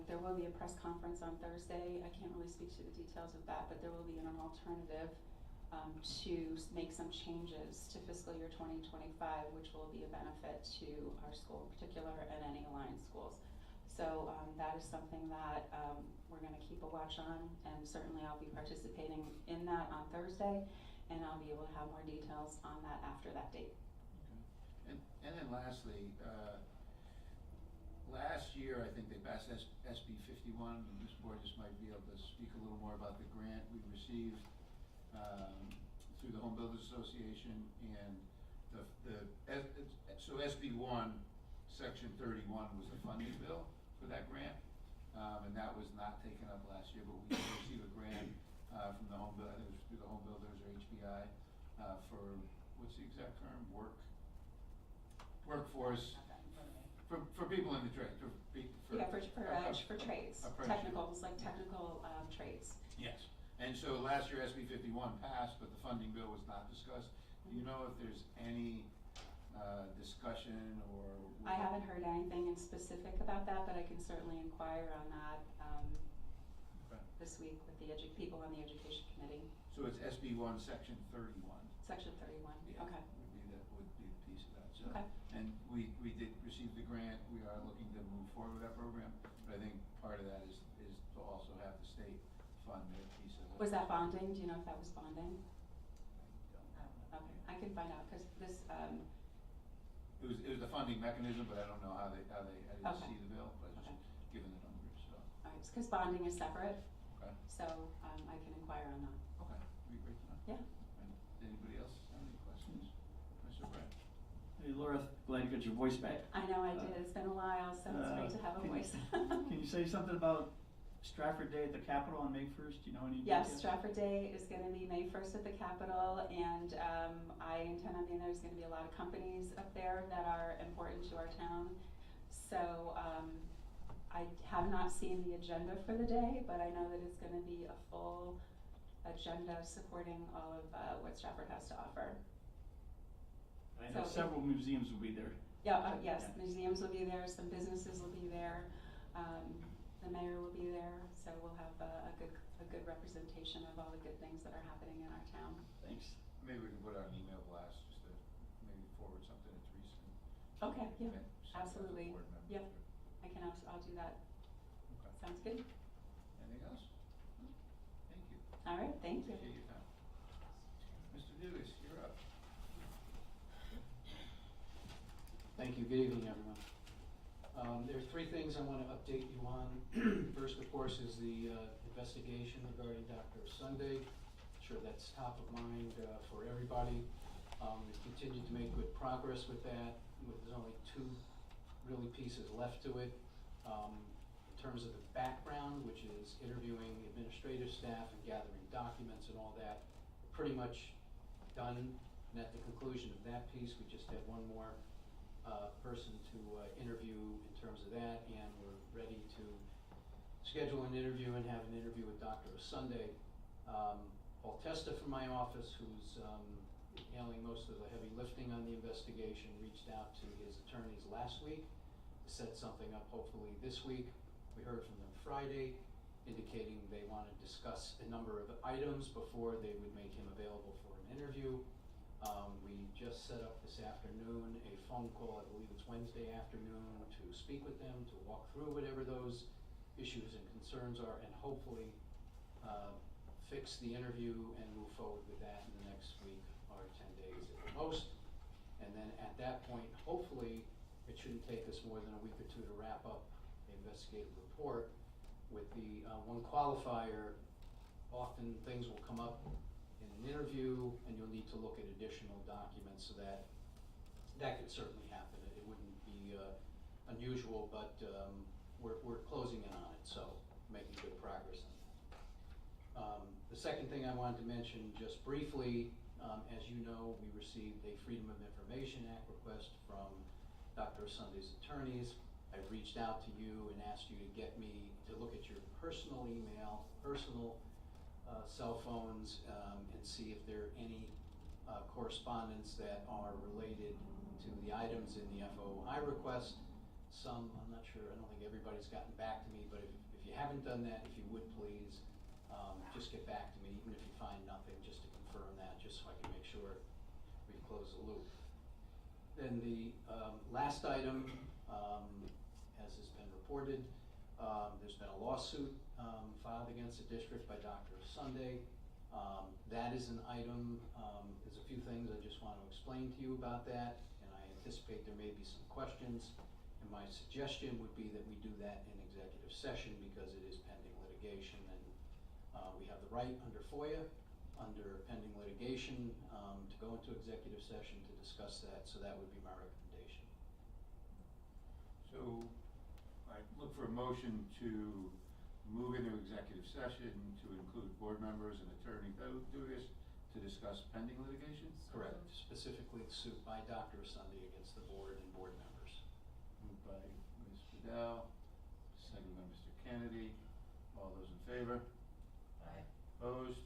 there will be a press conference on Thursday. I can't really speak to the details of that, but there will be an alternative to make some changes to fiscal year 2025, which will be a benefit to our school in particular and any Alliance schools. So that is something that we're going to keep a watch on, and certainly I'll be participating in that on Thursday, and I'll be able to have more details on that after that date. Okay. And then lastly, last year I think they passed SB 51, and Ms. Borges might be able to speak a little more about the grant we received through the Home Builders Association, and so SB 1, Section 31 was the funding bill for that grant, and that was not taken up last year, but we did receive a grant from the Home Builders, I think it was through the Home Builders or HBI, for, what's the exact term, workforce, for people in the trade, for trades, technicals, like technical trades. Yes, and so last year SB 51 passed, but the funding bill was not discussed. Do you know if there's any discussion or? I haven't heard anything in specific about that, but I can certainly inquire on that. Okay. this week with the people on the education committee. So it's SB1, Section 31. Section 31, Yeah, okay. would be the piece of that, so. Okay. And we did receive the grant, we are looking to move forward with that program, but I think part of that is to also have the state fund their piece of it. Was that bonding? Do you know if that was bonding? I don't know. Okay, I can find out, because this, It was the funding mechanism, but I don't know how I didn't Okay. see the bill, but Okay. just given the numbers, so. alright, because bonding is separate, Okay, so, I can inquire on that. okay, be great to know. Yeah. And anybody else have any questions? Mr. Brett? Hey Laura, glad you got your voice back. I know I did, it's been a while, so it's great to have a voice. Can you say something about Stratford Day at the Capitol on May 1st? Do you know any Yes, details? Stratford Day is gonna be May 1st at the Capitol, and, I intend on being there. There's gonna be a lot of companies up there that are important to our town. So, I have not seen the agenda for the day, but I know that it's gonna be a full agenda supporting all of, what Stratford has to offer. I know So- several museums will be there. Yeah, yes, Yeah. museums will be there, some businesses will be there, the mayor will be there, so we'll have a good representation of all the good things that are happening in our town. Thanks. Maybe we can put out an email blast, just to maybe forward something to Teresa. Okay, yeah, Send it out to absolutely. board members, Yep. or- I'll do that. Okay. Sounds good. Anything else? No? Thank you. All right, thank you. Appreciate your time. Mr. Dugas, you're up. Thank you. Good evening, everyone. There are three things I want to update you on. First, of course, is the investigation regarding Dr. Sunday. I'm sure that's top of mind for everybody. We've continued to make good progress with that. There's only two really pieces left to it. In terms of the background, which is interviewing administrative staff and gathering documents and all that, pretty much done. And at the conclusion of that piece, we just have one more person to interview in terms of that, and we're ready to schedule an interview and have an interview with Dr. Sunday. Paul Testa from my office, who's handling most of the heavy lifting on the investigation, reached out to his attorneys last week to set something up hopefully this week. We heard from them Friday, indicating they want to discuss a number of items before they would make him available for an interview. We just set up this afternoon a phone call, I believe it's Wednesday afternoon, to speak with them, to walk through whatever those issues and concerns are, and hopefully fix the interview and move forward with that in the next week or 10 days at the most. And then at that point, hopefully, it shouldn't take us more than a week or two to wrap up the investigative report. With the one qualifier, often things will come up in an interview, and you'll need to look at additional documents, so that could certainly happen. It wouldn't be unusual, but we're closing in on it, so making good progress on that. The second thing I wanted to mention just briefly, as you know, we received a Freedom of Information Act request from Dr. Sunday's attorneys. I've reached out to you and asked you to get me to look at your personal email, personal cell phones, and see if there are any correspondence that are related to the items in the FOI request. Some, I'm not sure, I don't think everybody's gotten back to me, but if you haven't done that, if you would please, just get back to me, even if you find nothing, just to confirm that, just so I can make sure we close the loop. Then the last item, as has been reported, there's been a lawsuit filed against the district by Dr. Sunday. That is an item, there's a few things I just want to explain to you about that, and I anticipate there may be some questions. And my suggestion would be that we do that in executive session, because it is pending litigation, and we have the right under FOIA, under pending litigation, to go into executive session to discuss that, so that would be my recommendation. So, I look for a motion to move into executive session to include board members and Attorney Dugas to discuss pending litigation? Correct, specifically the suit by Dr. Sunday against the board and board members. Moved by Ms. Fidel, seconded by Mr. Kennedy. All those in favor? Aye. Opposed?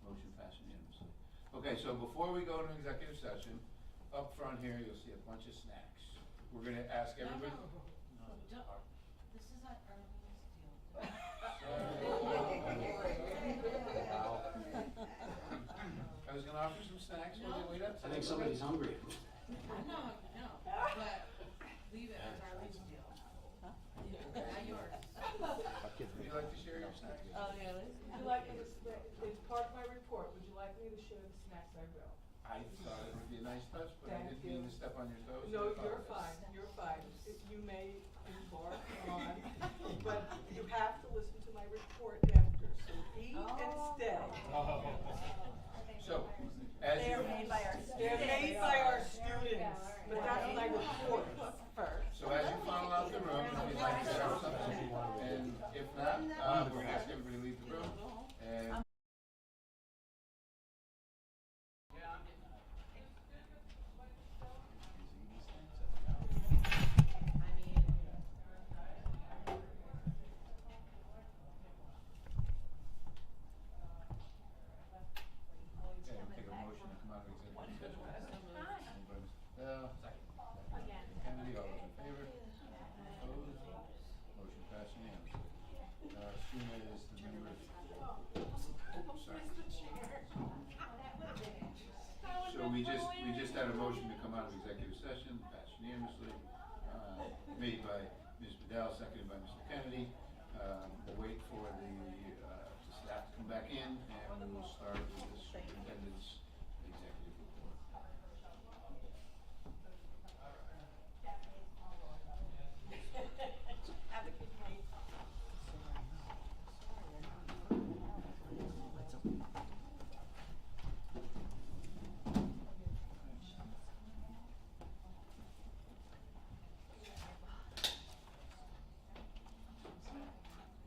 Motion passed unanimously. Okay, so before we go into executive session, up front here, you'll see a bunch of snacks. We're gonna ask everybody. This is our earliest deal. think somebody's hungry. No, but leave it as our least deal. Not yours. Would you like to share your snacks? Oh, yeah, would you like me to, it's part of my report, would you like me to share the snacks? I will. I thought it would be a nice touch, but I Thank didn't mean you. to step on your toes. No, I you're apologize. fine, you're fine. You may embark on, but you have to listen to my report after, so eat and stay. So, as They're you, made by our students. They're made by our students, but that's my report. so as you funnel out the room, if you'd like to grab something, and if not, we'll ask everybody to leave the room, and. Okay, take a motion to come out of executive session. Moved by Mr. Bell. Kennedy, all those in favor? Opposed? Motion passed unanimously. As soon as the members. Sorry. So we just had a motion to come out of executive session, passed unanimously, made by Ms. Bedell, seconded by Mr. Kennedy. We'll wait for the staff to come back in, and we will start with the superintendent's executive report.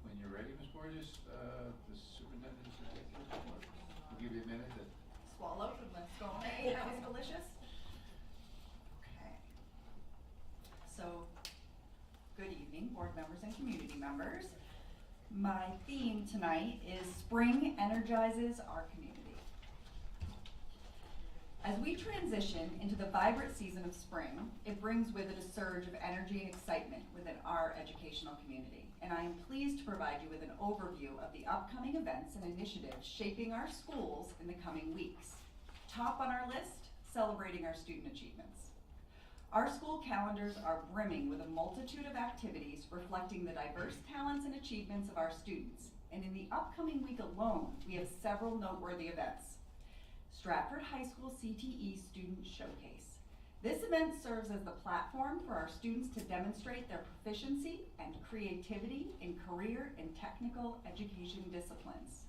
When you're ready, Ms. Borges, the superintendent's executive report. We'll give you a minute to. Swallow from the scone. That was delicious. Okay. So, good evening, board members and community members. My theme tonight is Spring Energizes Our Community. As we transition into the vibrant season of spring, it brings with it a surge of energy and excitement within our educational community. And I am pleased to provide you with an overview of the upcoming events and initiatives shaping our schools in the coming weeks. Top on our list, celebrating our student achievements. Our school calendars are brimming with a multitude of activities reflecting the diverse talents and achievements of our students. And in the upcoming week alone, we have several noteworthy events. Stratford High School CTE Student Showcase. This event serves as the platform for our students to demonstrate their proficiency and creativity in career and technical education disciplines.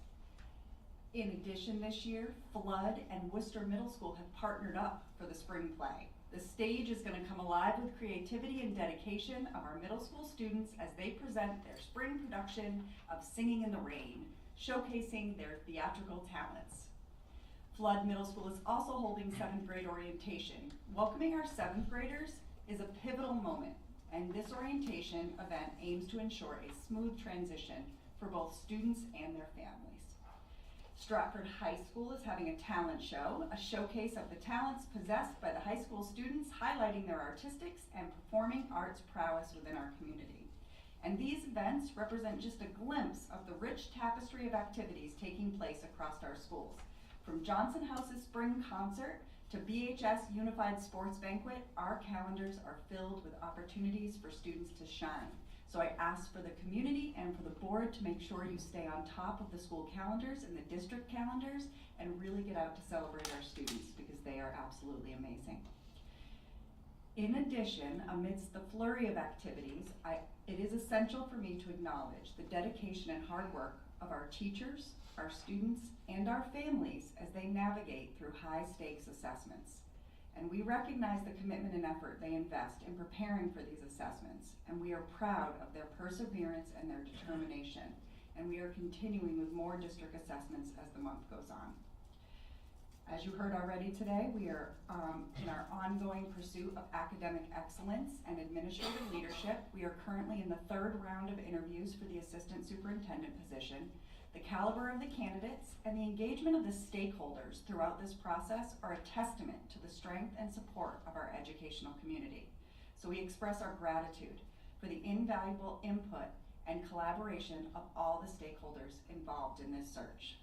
In addition, this year, Flood and Worcester Middle School have partnered up for the spring play. The stage is going to come alive with creativity and dedication of our middle school students as they present their spring production of Singing in the Rain, showcasing their theatrical talents. Flood Middle School is also holding 7th grade orientation. Welcoming our 7th graders is a pivotal moment, and this orientation event aims to ensure a smooth transition for both students and their families. Stratford High School is having a talent show, a showcase of the talents possessed by the high school students, highlighting their artistics and performing arts prowess within our community. And these events represent just a glimpse of the rich tapestry of activities taking place across our schools. From Johnson House's spring concert to BHS Unified Sports Banquet, our calendars are filled with opportunities for students to shine. So I ask for the community and for the board to make sure you stay on top of the school calendars and the district calendars and really get out to celebrate our students because they are absolutely amazing. In addition, amidst the flurry of activities, it is essential for me to acknowledge the dedication and hard work of our teachers, our students, and our families as they navigate through high-stakes assessments. And we recognize the commitment and effort they invest in preparing for these assessments, and we are proud of their perseverance and their determination. And we are continuing with more district assessments as the month goes on. As you heard already today, we are in our ongoing pursuit of academic excellence and administrative leadership. We are currently in the 3rd round of interviews for the assistant superintendent position. The caliber of the candidates and the engagement of the stakeholders throughout this process are a testament to the strength and support of our educational community. So we express our gratitude for the invaluable input and collaboration of all the stakeholders involved in this search.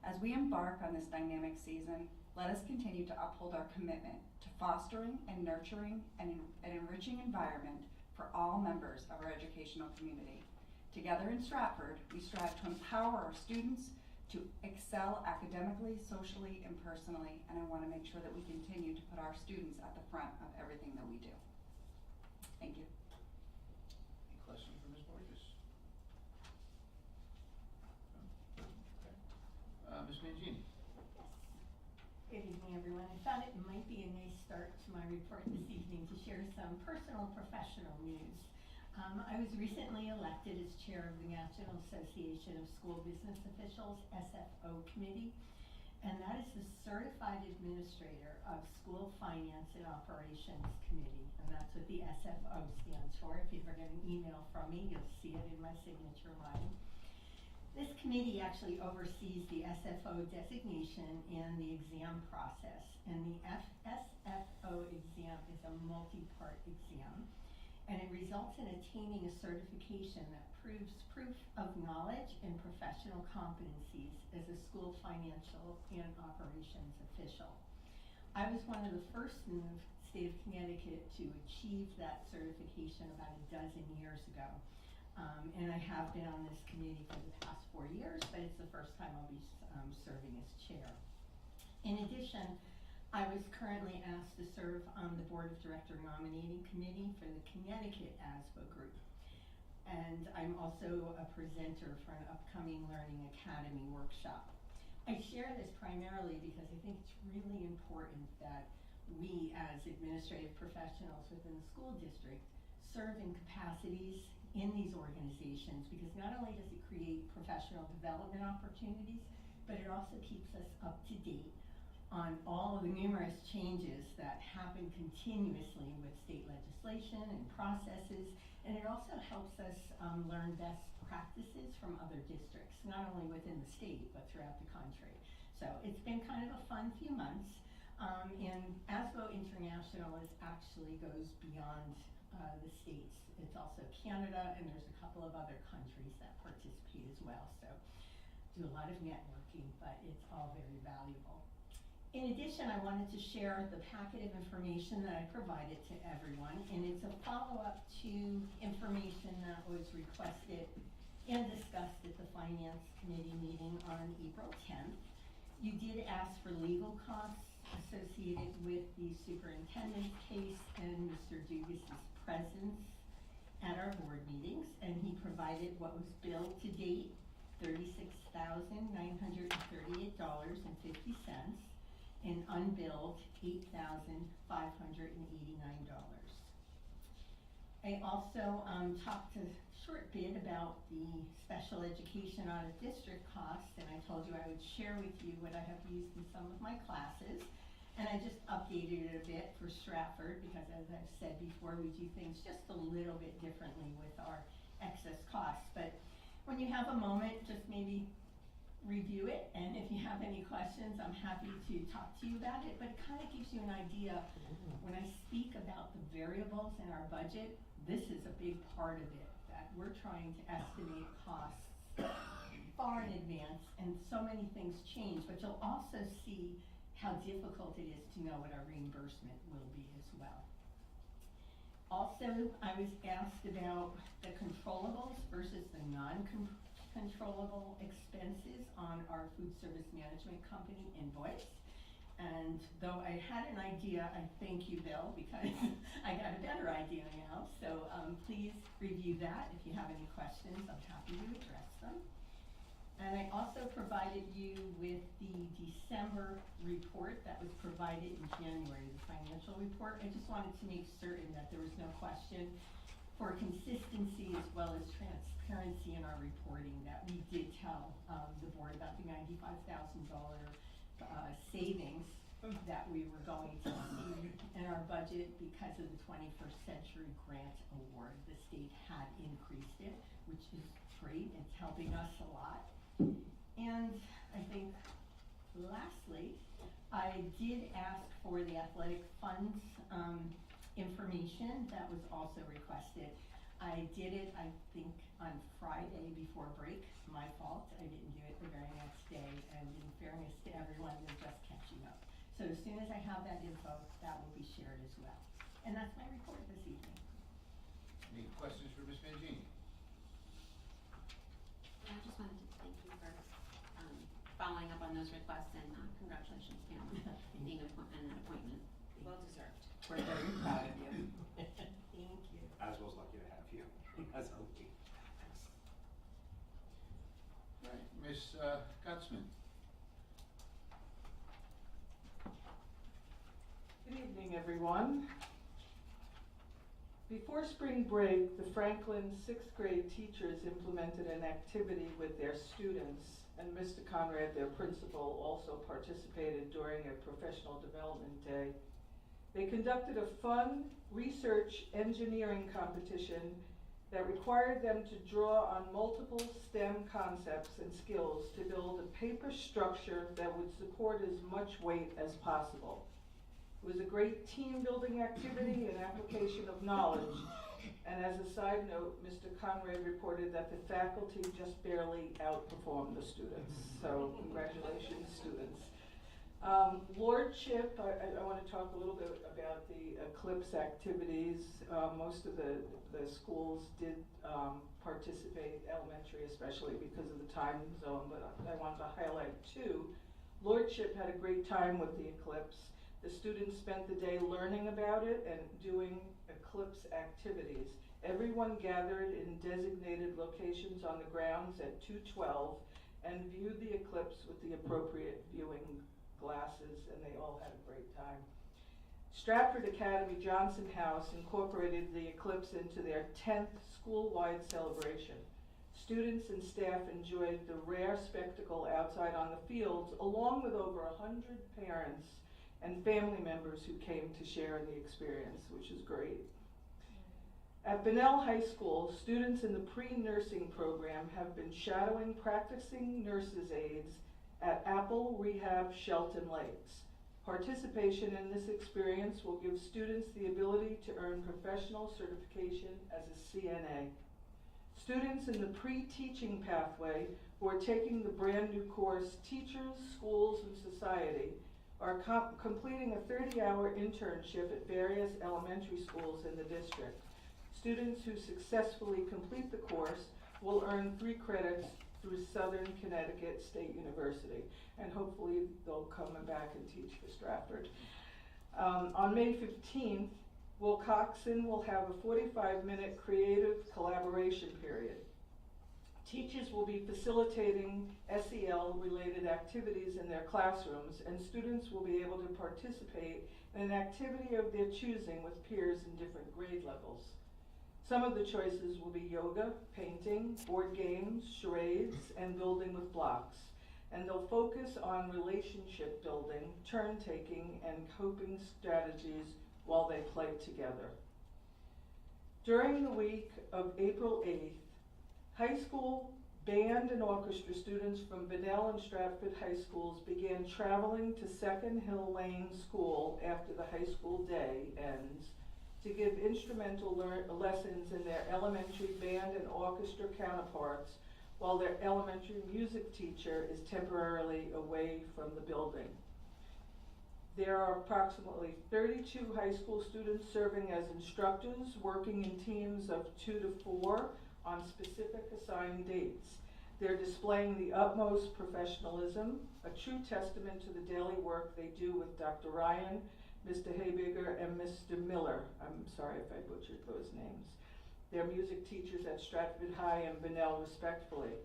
As we embark on this dynamic season, Let us continue to uphold our commitment to fostering and nurturing an enriching environment for all members of our educational community. Together in Stratford, we strive to empower our students to excel academically, socially, and personally, and I want to make sure that we continue to put our students at the front of everything that we do. Thank you. Any questions for Ms. Borges? No? Okay. Ms. Mangini? Good evening, everyone. I thought it might be a nice start to my report this evening to share some personal professional news. I was recently elected as chair of the National Association of School Business Officials, SFO committee, and that is the Certified Administrator of School Finance and Operations Committee, and that's what the SFO stands for. If you ever get an email from me, you'll see it in my signature line. This committee actually oversees the SFO designation and the exam process, and the SFO exam is a multi-part exam, and it results in attaining a certification that proves proof of knowledge and professional competencies as a school financial and operations official. I was one of the first in the state of Connecticut to achieve that certification about a dozen years ago. And I have been on this committee for the past 4 years, but it's the first time I'll be serving as chair. In addition, I was currently asked to serve on the Board of Director Nominating Committee for the Connecticut ASBA group. And I'm also a presenter for an upcoming Learning Academy workshop. I share this primarily because I think it's really important that we as administrative professionals within the school district serve in capacities in these organizations, because not only does it create professional development opportunities, but it also keeps us up to date on all of the numerous changes that happen continuously with state legislation and processes, and it also helps us learn best practices from other districts, not only within the state, but throughout the country. So it's been kind of a fun few months, and ASBO International actually goes beyond the states. It's also Canada, and there's a couple of other countries that participate as well. So do a lot of networking, but it's all very valuable. In addition, I wanted to share the packet of information that I provided to everyone, and it's a follow-up to information that was requested and discussed at the Finance Committee meeting on April 10th. You did ask for legal costs associated with the superintendent's case and Mr. Dugas's presence at our board meetings, and he provided what was billed to date, $36,938.50, and unbilled $8,589. I also talked a short bit about the special education out of district costs, and I told you I would share with you what I have used in some of my classes. And I just updated it a bit for Stratford because, as I've said before, we do things just a little bit differently with our excess costs. But when you have a moment, just maybe review it, and if you have any questions, I'm happy to talk to you about it. But it kind of gives you an idea. When I speak about the variables in our budget, this is a big part of it, that we're trying to estimate costs far in advance, and so many things change. But you'll also see how difficult it is to know what our reimbursement will be as well. Also, I was asked about the controllables versus the non-controllable expenses on our food service management company invoice. And though I had an idea, I thank you, Bill, because I got a better idea now. So please review that. If you have any questions, I'm happy to address them. And I also provided you with the December report that was provided in January, the financial report. I just wanted to make certain that there was no question for consistency as well as transparency in our reporting, that we did tell the board about the $95,000 savings that we were going to see in our budget because of the 21st Century Grant Award. The state had increased it, which is great. It's helping us a lot. And I think lastly, I did ask for the athletic funds information that was also requested. I did it, I think, on Friday before break. My fault, I didn't do it the very next day, and in fairness to everyone, they're just catching up. So as soon as I have that info, that will be shared as well. And that's my report this evening. Any questions for Ms. Mangini? I just wanted to thank you for following up on those requests, and congratulations, Pam, on being an appointment. Well deserved. We're very proud of you. Thank you. Aswell's lucky to have you as our lead. Right, Ms. Gutzman? Good evening, everyone. Before spring break, the Franklin sixth grade teachers implemented an activity with their students, and Mr. Conrad, their principal, also participated during a professional development day. They conducted a fun research engineering competition that required them to draw on multiple STEM concepts and skills to build a paper structure that would support as much weight as possible. It was a great team-building activity and application of knowledge. And as a side note, Mr. Conrad reported that the faculty just barely outperformed the students. So congratulations, students. Lordship, I want to talk a little bit about the Eclipse activities. Most of the schools did participate, elementary especially because of the time zone, but I wanted to highlight two. Lordship had a great time with the Eclipse. The students spent the day learning about it and doing Eclipse activities. Everyone gathered in designated locations on the grounds at 212 and viewed the eclipse with the appropriate viewing glasses, and they all had a great time. Stratford Academy Johnson House incorporated the eclipse into their 10th school-wide celebration. Students and staff enjoyed the rare spectacle outside on the fields, along with over 100 parents and family members who came to share in the experience, which is great. At Bunnell High School, students in the pre-nursing program have been shadowing practicing nurses' aides at Apple Rehab Shelton Lakes. Participation in this experience will give students the ability to earn professional certification as a CNA. Students in the pre-teaching pathway who are taking the brand new course, Teachers, Schools, and Society, are completing a 30-hour internship at various elementary schools in the district. Students who successfully complete the course will earn 3 credits through Southern Connecticut State University, and hopefully they'll come back and teach for Stratford. On May 15th, Wilcoxon will have a 45-minute creative collaboration period. Teachers will be facilitating SEL-related activities in their classrooms, and students will be able to participate in an activity of their choosing with peers in different grade levels. Some of the choices will be yoga, painting, board games, charades, and building with blocks. And they'll focus on relationship building, turn-taking, and coping strategies while they play together. During the week of April 8th, high school band and orchestra students from Bunnell and Stratford high schools began traveling to Second Hill Lane School after the high school day ends to give instrumental lessons in their elementary band and orchestra counterparts while their elementary music teacher is temporarily away from the building. There are approximately 32 high school students serving as instructors, working in teams of 2 to 4 on specific assigned dates. They're displaying the utmost professionalism, a true testament to the daily work they do with Dr. Ryan, Mr. Habiger, and Mr. Miller. I'm sorry if I butchered those names. They're music teachers at Stratford High and Bunnell, respectfully.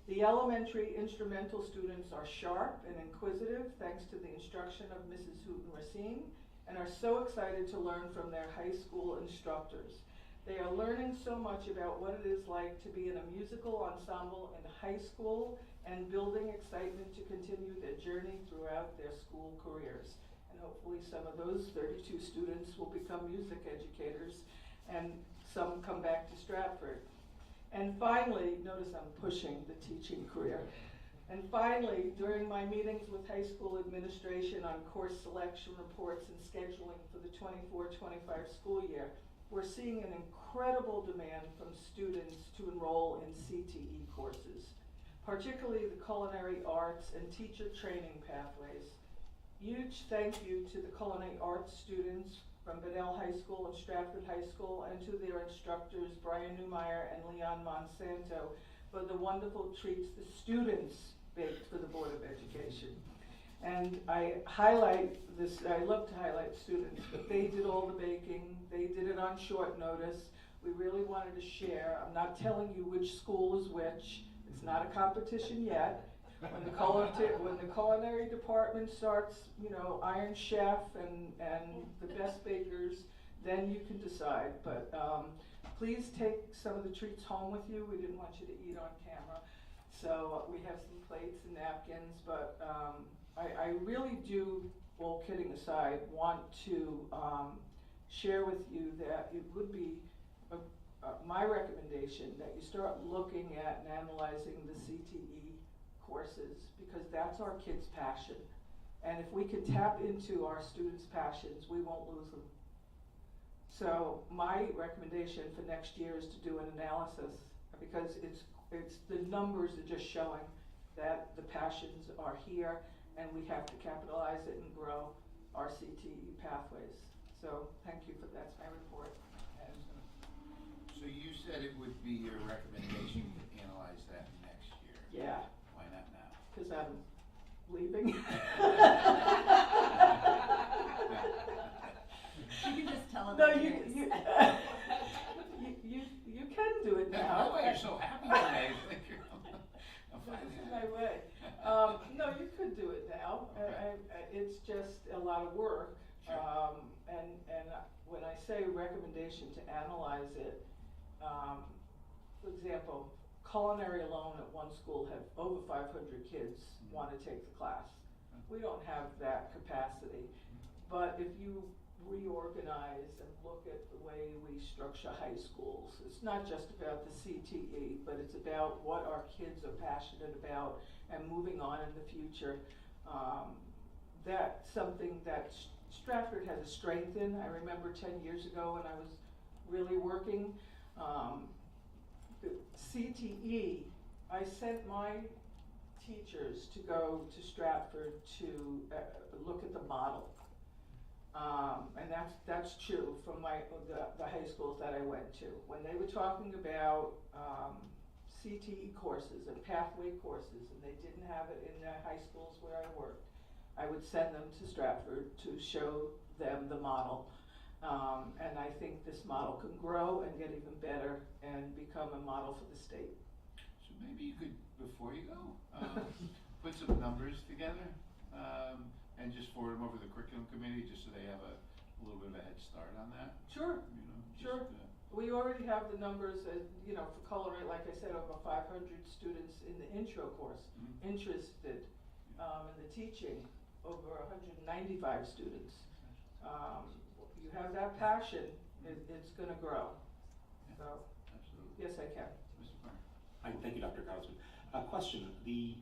The elementary instrumental students are sharp and inquisitive thanks to the instruction of Mrs. Hooten-Racine, and are so excited to learn from their high school instructors. They are learning so much about what it is like to be in a musical ensemble in high school and building excitement to continue their journey throughout their school careers. And hopefully some of those 32 students will become music educators and some come back to Stratford. And finally, notice I'm pushing the teaching career. And finally, during my meetings with high school administration on course selection reports and scheduling for the 24-25 school year, we're seeing an incredible demand from students to enroll in CTE courses, particularly the culinary arts and teacher training pathways. huge thank you to the culinary arts students from Bedell High School and Stratford High School, and to their instructors, Brian Newmeyer and Leon Monsanto, for the wonderful treats the students baked for the Board of Education. And I highlight this, I love to highlight students, but they did all the baking, they did it on short notice. We really wanted to share. I'm not telling you which school is which. It's not a competition yet. When the culinary department starts, you know, Iron Chef and the best bakers, then you can decide. But please take some of the treats home with you. We didn't want you to eat on camera. So we have some plates and napkins, but I really do, all kidding aside, want to share with you that it would be my recommendation that you start looking at and analyzing the CTE courses, because that's our kids' passion. And if we can tap into our students' passions, we won't lose them. So my recommendation for next year is to do an analysis, because it's the numbers are just showing that the passions are here, and we have to capitalize it and grow our CTE pathways. So thank you for that's my report. And So you said it would be your recommendation to analyze that next year. yeah, Why not now? because I'm leaving. You can just tell them. No, that you can do it That's now. why you're so happy today. I'm This finding is that. my way. No, you could do it now. Okay. It's just a lot of work. Sure. And when I say recommendation to analyze it, for example, culinary alone at one school had over 500 kids want to take the class. We don't have that capacity. But if you reorganize and look at the way we structure high schools, it's not just about the CTE, but it's about what our kids are passionate about and moving on in the future. That's something that Stratford has a strength in. I remember 10 years ago when I was really working, the CTE, I sent my teachers to go to Stratford to look at the model. And that's true from the high schools that I went to. When they were talking about CTE courses and pathway courses, and they didn't have it in the high schools where I worked, I would send them to Stratford to show them the model. And I think this model can grow and get even better and become a model for the state. So maybe you could, before you go, put some numbers together, and just forward them over to the curriculum committee, just so they have a little bit of a head start on that. Sure, You know, just, sure. We already have the numbers, you know, for culinary, like I said, over 500 students in the intro course interested in the teaching, over 195 students. You have that passion, it's going to grow. So, Absolutely. yes, I can. Mr. Clark. Hi, thank you, Dr. Carlson. A question, the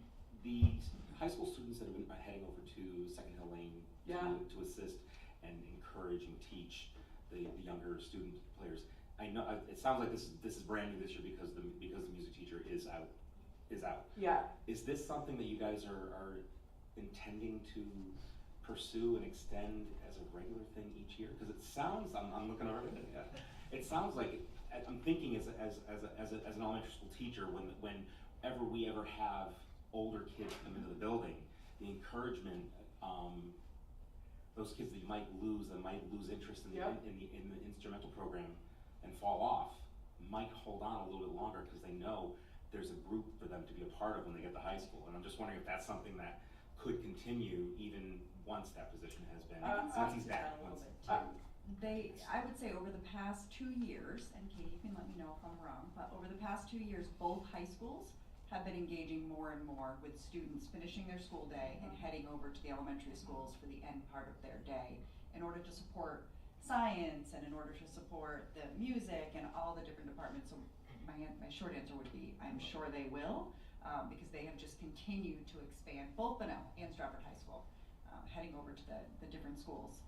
high school students that have been heading over to Second Hill Lane to assist and encourage and teach the younger student players. I know it sounds like this is brand new this year because the music teacher is out. Yeah. Is this something that you guys are intending to pursue and extend as a regular thing each year? Because it sounds, I'm looking over it. It sounds like I'm thinking as an elementary school teacher, whenever we ever have older kids come into the building, the encouragement, those kids that you might lose interest in the instrumental program and fall off, might hold on a little bit longer because they know there's a group for them to be a part of when they get to high school. And I'm just wondering if that's something that could continue even once that position has been, once he's back. I would say over the past 2 years, and Katie, you can let me know if I'm wrong, but over the past 2 years, both high schools have been engaging more and more with students finishing their school day and heading over to the elementary schools for the end part of their day in order to support science and in order to support the music and all the different departments. So my short answer would be, I'm sure they will, because they have just continued to expand both Bunnell and Stratford High School, heading over to the different schools.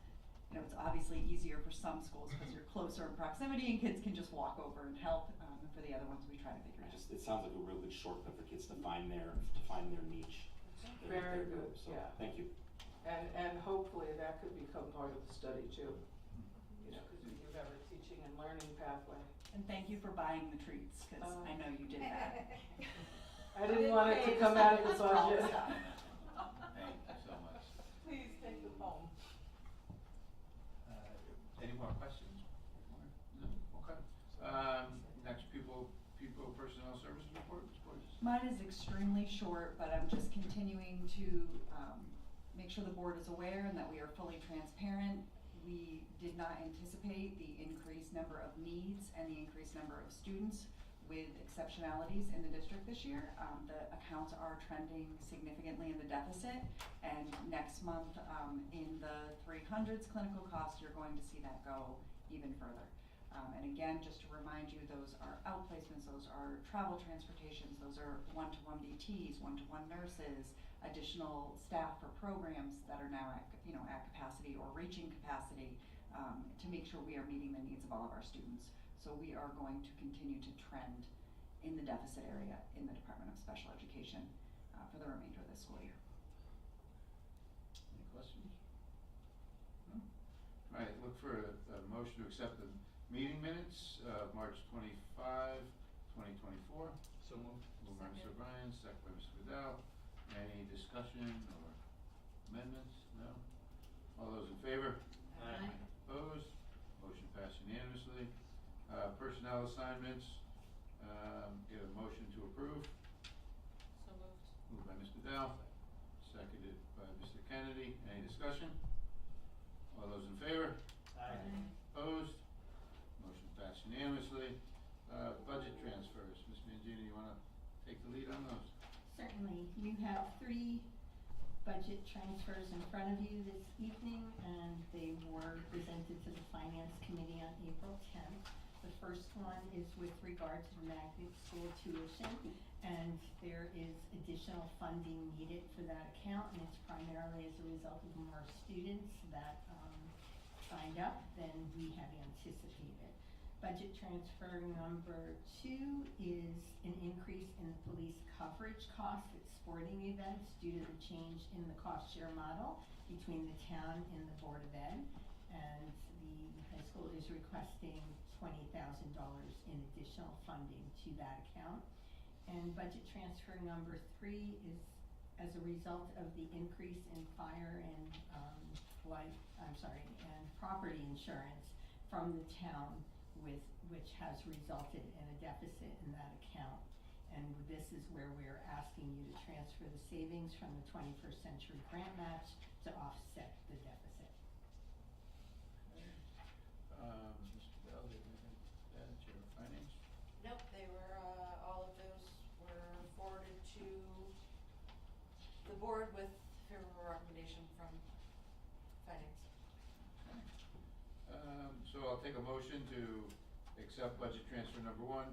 You know, it's obviously easier for some schools because you're closer in proximity and kids can just walk over and help. And for the other ones, we try to figure it out. It sounds like a real good shortcut for kids to find their niche. Very good. So, Yeah. thank you. And hopefully that could become part of the study too, you know, because you have a teaching and learning pathway. And thank you for buying the treats, because I know you did that. I didn't want it to come out of the budget. Thank you so much. Please take them home. Any more questions? No? Okay. Next, people personnel services report, please. Mine is extremely short, but I'm just continuing to make sure the board is aware and that we are fully transparent. We did not anticipate the increased number of needs and the increased number of students with exceptionalities in the district this year. The accounts are trending significantly in the deficit, and next month in the 300s clinical costs, you're going to see that go even further. And again, just to remind you, those are outplacements, those are travel transportations, those are one-to-one DTs, one-to-one nurses, additional staff for programs that are now at, at capacity or reaching capacity, to make sure we are meeting the needs of all of our students. So we are going to continue to trend in the deficit area in the Department of Special Education for the remainder of this school year. Any questions? No? All right, look for a motion to accept the meeting minutes of March 25, 2024. So moved. Moved by Mr. O'Brien, second by Mr. Vidal. Any discussion or amendments? No? All those in favor? Aye. Opposed? Motion passed unanimously. Personnel assignments, get a motion to approve. So moved. Moved by Ms. Vidal, seconded by Mr. Kennedy. Any discussion? All those in favor? Aye. Opposed? Motion passed unanimously. Budget transfers. Ms. Mangini, you wanna take the lead on those? Certainly. You have 3 budget transfers in front of you this evening, and they were presented to the Finance Committee on April 10th. The first one is with regard to the magnet school tuition, and there is additional funding needed for that account, and it's primarily as a result of more students that signed up than we had anticipated. Budget transfer number 2 is an increase in police coverage costs at sporting events due to the change in the cost share model between the town and the Board of Ed. And the high school is requesting $20,000 in additional funding to that account. And budget transfer number 3 is as a result of the increase in fire and and property insurance from the town, which has resulted in a deficit in that account. And this is where we're asking you to transfer the savings from the 21st Century Grant Match to offset the deficit. Mr. Bell, do you have anything to add to your finance? Nope, they were, all of those were forwarded to the board with favorable recommendation from finance. Okay. So I'll take a motion to accept budget transfer number 1,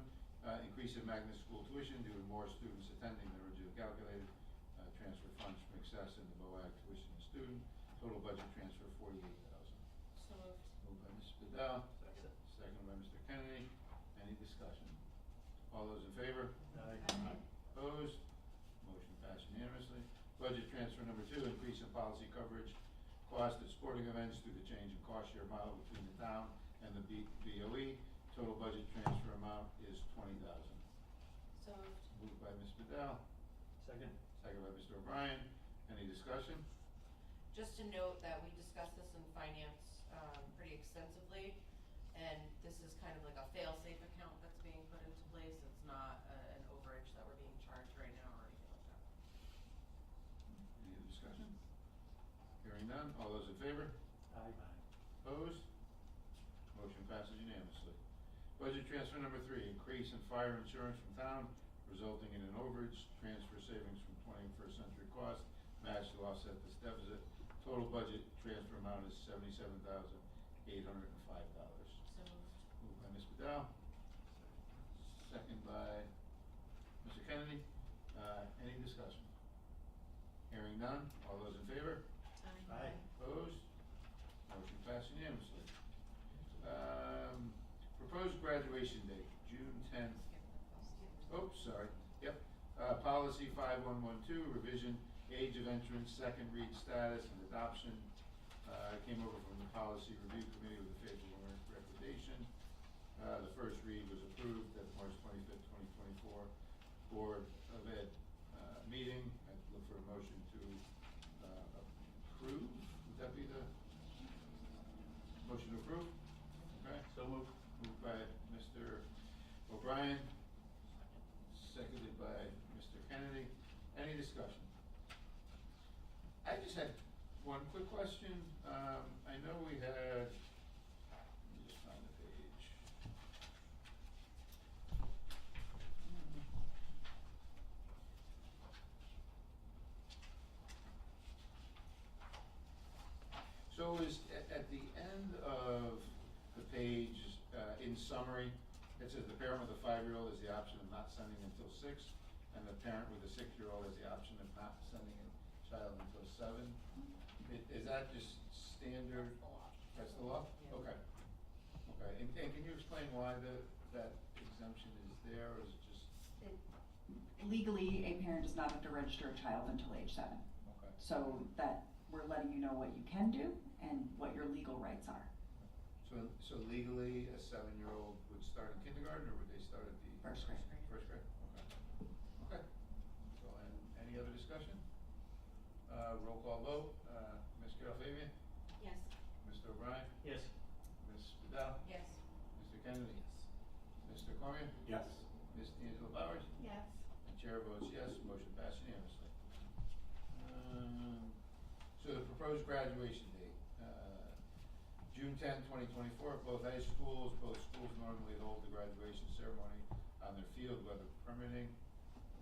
increase in magnet school tuition due to more students attending than originally calculated. Transfer funds from excess in the BOAG tuition and student. Total budget transfer $48,000. So moved. Moved by Ms. Vidal. Second. Second by Mr. Kennedy. Any discussion? All those in favor? Aye. Opposed? Motion passed unanimously. Budget transfer number 2, increase in policy coverage cost at sporting events due to change in cost share model between the town and the BOE. Total budget transfer amount is $20,000. So moved. Moved by Ms. Vidal. Second. Second by Mr. O'Brien. Any discussion? Just to note that we discussed this in finance, pretty extensively, and this is kind of like a fail-safe account that's being put into place. It's not an overage that we're being charged right now or anything like that. Any other discussion? Hearing none. All those in favor? Aye. Opposed? Motion passes unanimously. Budget transfer number 3, increase in fire insurance from town, resulting in an overage, transfer savings from 21st Century cost, match to offset this deficit. Total budget transfer amount is $77,805. So moved. Moved by Ms. Vidal. Second by Mr. Kennedy. Any discussion? Hearing none. All those in favor? Aye. Opposed? Motion passed unanimously. Proposed graduation date, June 10th. Oops, sorry. Yep. Policy 5112, revision age of entrance, second read status, and adoption. Came over from the Policy Review Committee with a favorable recommendation. The first read was approved at March 25th, 2024 Board of Ed meeting. I'd look for a motion to approve. Would that be the motion to approve? Okay. So moved. Moved by Mr. O'Brien, seconded by Mr. Kennedy. Any discussion? I just had one quick question. I know we had, let me just find the page. So is at the end of the page, in summary, it says the parent with a 5-year-old has the option of not sending until 6, and the parent with a 6-year-old has the option of not sending a child until 7. Is that just standard? That's the law. Okay. Okay. And can you explain why that exemption is there, or is it just? Legally, a parent does not have to register a child until age 7. Okay. So that we're letting you know what you can do and what your legal rights are. So legally, a 7-year-old would start in kindergarten, or would they start at the? First grade. First grade, okay. Okay. So, and any other discussion? Roll call vote, Ms. Carol Fabian? Yes. Mr. O'Brien? Yes. Ms. Vidal? Yes. Mr. Kennedy? Yes. Mr. Cormier? Yes. Ms. D'Angelo Bowers? Yes. And chair votes yes, motion passed unanimously. So the proposed graduation date, June 10, 2024, both high schools. Both schools normally hold the graduation ceremony on their field, weather permitting.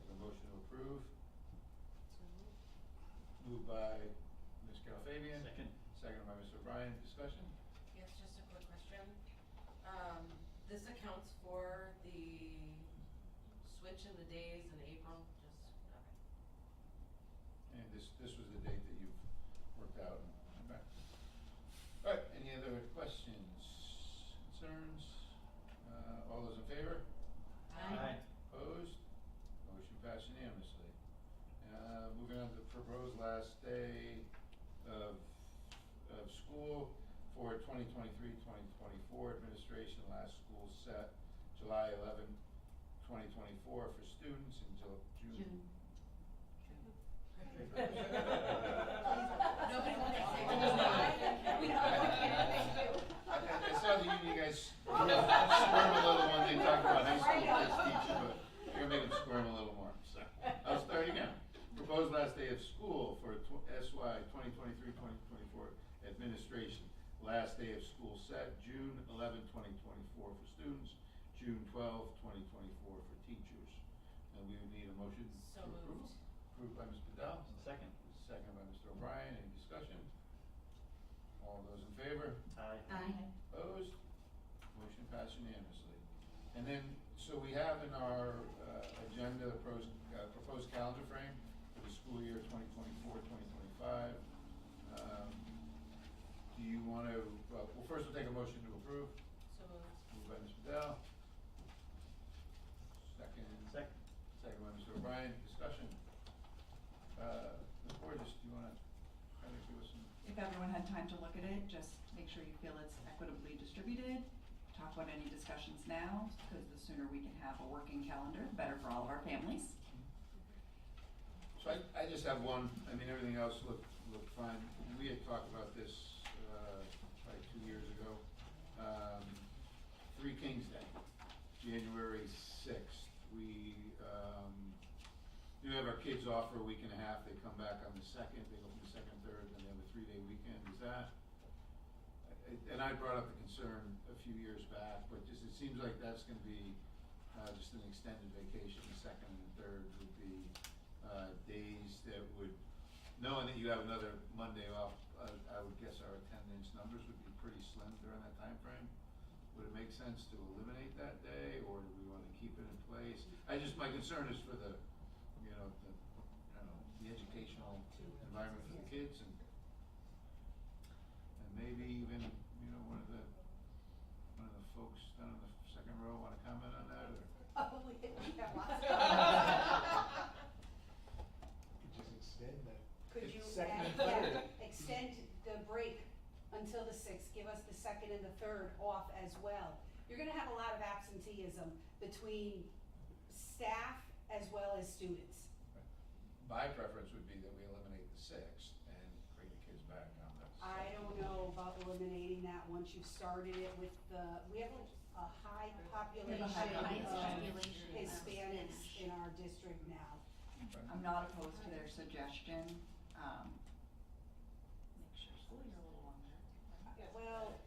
Is a motion to approve? Moved by Ms. Carol Fabian. Second. Seconded by Mr. O'Brien. Discussion? Yes, just a quick question. This accounts for the switch in the days in April, okay. And this was the date that you've worked out. Okay. All right, any other questions, concerns? All those in favor? Aye. Opposed? Motion passed unanimously. Moving on to the proposed last day of school for 2023-2024 administration. Last school set July 11, 2024 for students and June. Nobody wants to say I saw the you guys squirm a little when they talk about high school kids teaching, but you're gonna make them squirm a little more, so. I'll start again. Proposed last day of school for SY 2023-2024 administration. Last day of school set, June 11, 2024 for students, June 12, 2024 for teachers. And we would need a motion So to approve. moved. Approved by Ms. Vidal. Second. Second by Mr. O'Brien. Any discussion? All those in favor? Aye. Aye. Opposed? Motion passed unanimously. And then, so we have in our agenda the proposed calendar frame for the school year 2024-2025. Do you want to, well, first we'll take a motion to approve. So moved. Moved by Ms. Vidal. Second. Second by Mr. O'Brien. Discussion. Ms. Borges, do you want to kind of give us some? If everyone had time to look at it, just make sure you feel it's equitably distributed. Talk about any discussions now, because the sooner we can have a working calendar, the better for all of our families. So I just have one. I mean, everything else looked fine. We had talked about this like 2 years ago. Three Kings Day, January 6th. We do have our kids off for a week and a half. They come back on the 2nd. They go from the 2nd, 3rd, and they have a 3-day weekend. Is that? And I brought up the concern a few years back, but just it seems like that's going to be just an extended vacation. The 2nd and the 3rd would be days that would, knowing that you have another Monday off, I would guess our attendance numbers would be pretty slim during that time frame. Would it make sense to eliminate that day, or do we want to keep it in place? My concern is for the, the educational environment for the kids, and maybe even, one of the folks down in the second row want to comment on that, or? Oh, we have lots of. Could just extend that give us the second and the third off as well. You're gonna have a lot of absenteeism between staff as well as students. My preference would be that we eliminate the 6th and bring the kids back on the 7th. I don't know about eliminating that once you've started it with we have a high population of Hispanics in our district now. I'm not opposed to their suggestion. Make sure schools are a little longer. Well,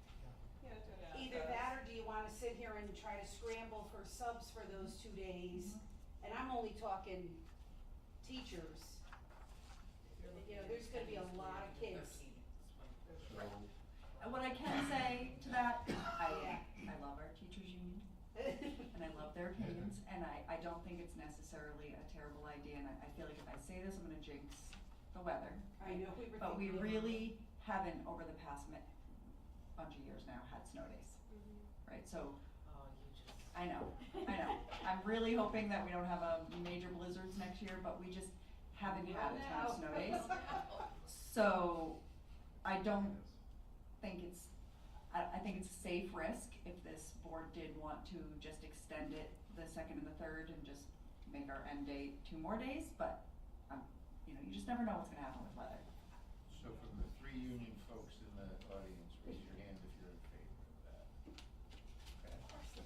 either that or do you wanna sit here and try to scramble for subs for those 2 days? And I'm only talking teachers. You know, there's gonna be a lot of kids. And what I can say to that, I love our teachers union, and I love their opinions, and I don't think it's necessarily a terrible idea, and I feel like if I say this, I'm gonna jinx the weather. I know we were But we thinking- really haven't, over the past bunch of years now, had snow days, right? So, I know. I'm really hoping that we don't have a major blizzards next year, but we just haven't had a ton of snow days. So, I don't think I think it's a safe risk if this board did want to just extend it the 2nd and the 3rd and just make our end date 2 more days, but, you just never know what's gonna happen with weather. So from the 3 union folks in the audience, raise your hand if you're in favor of that. Okay.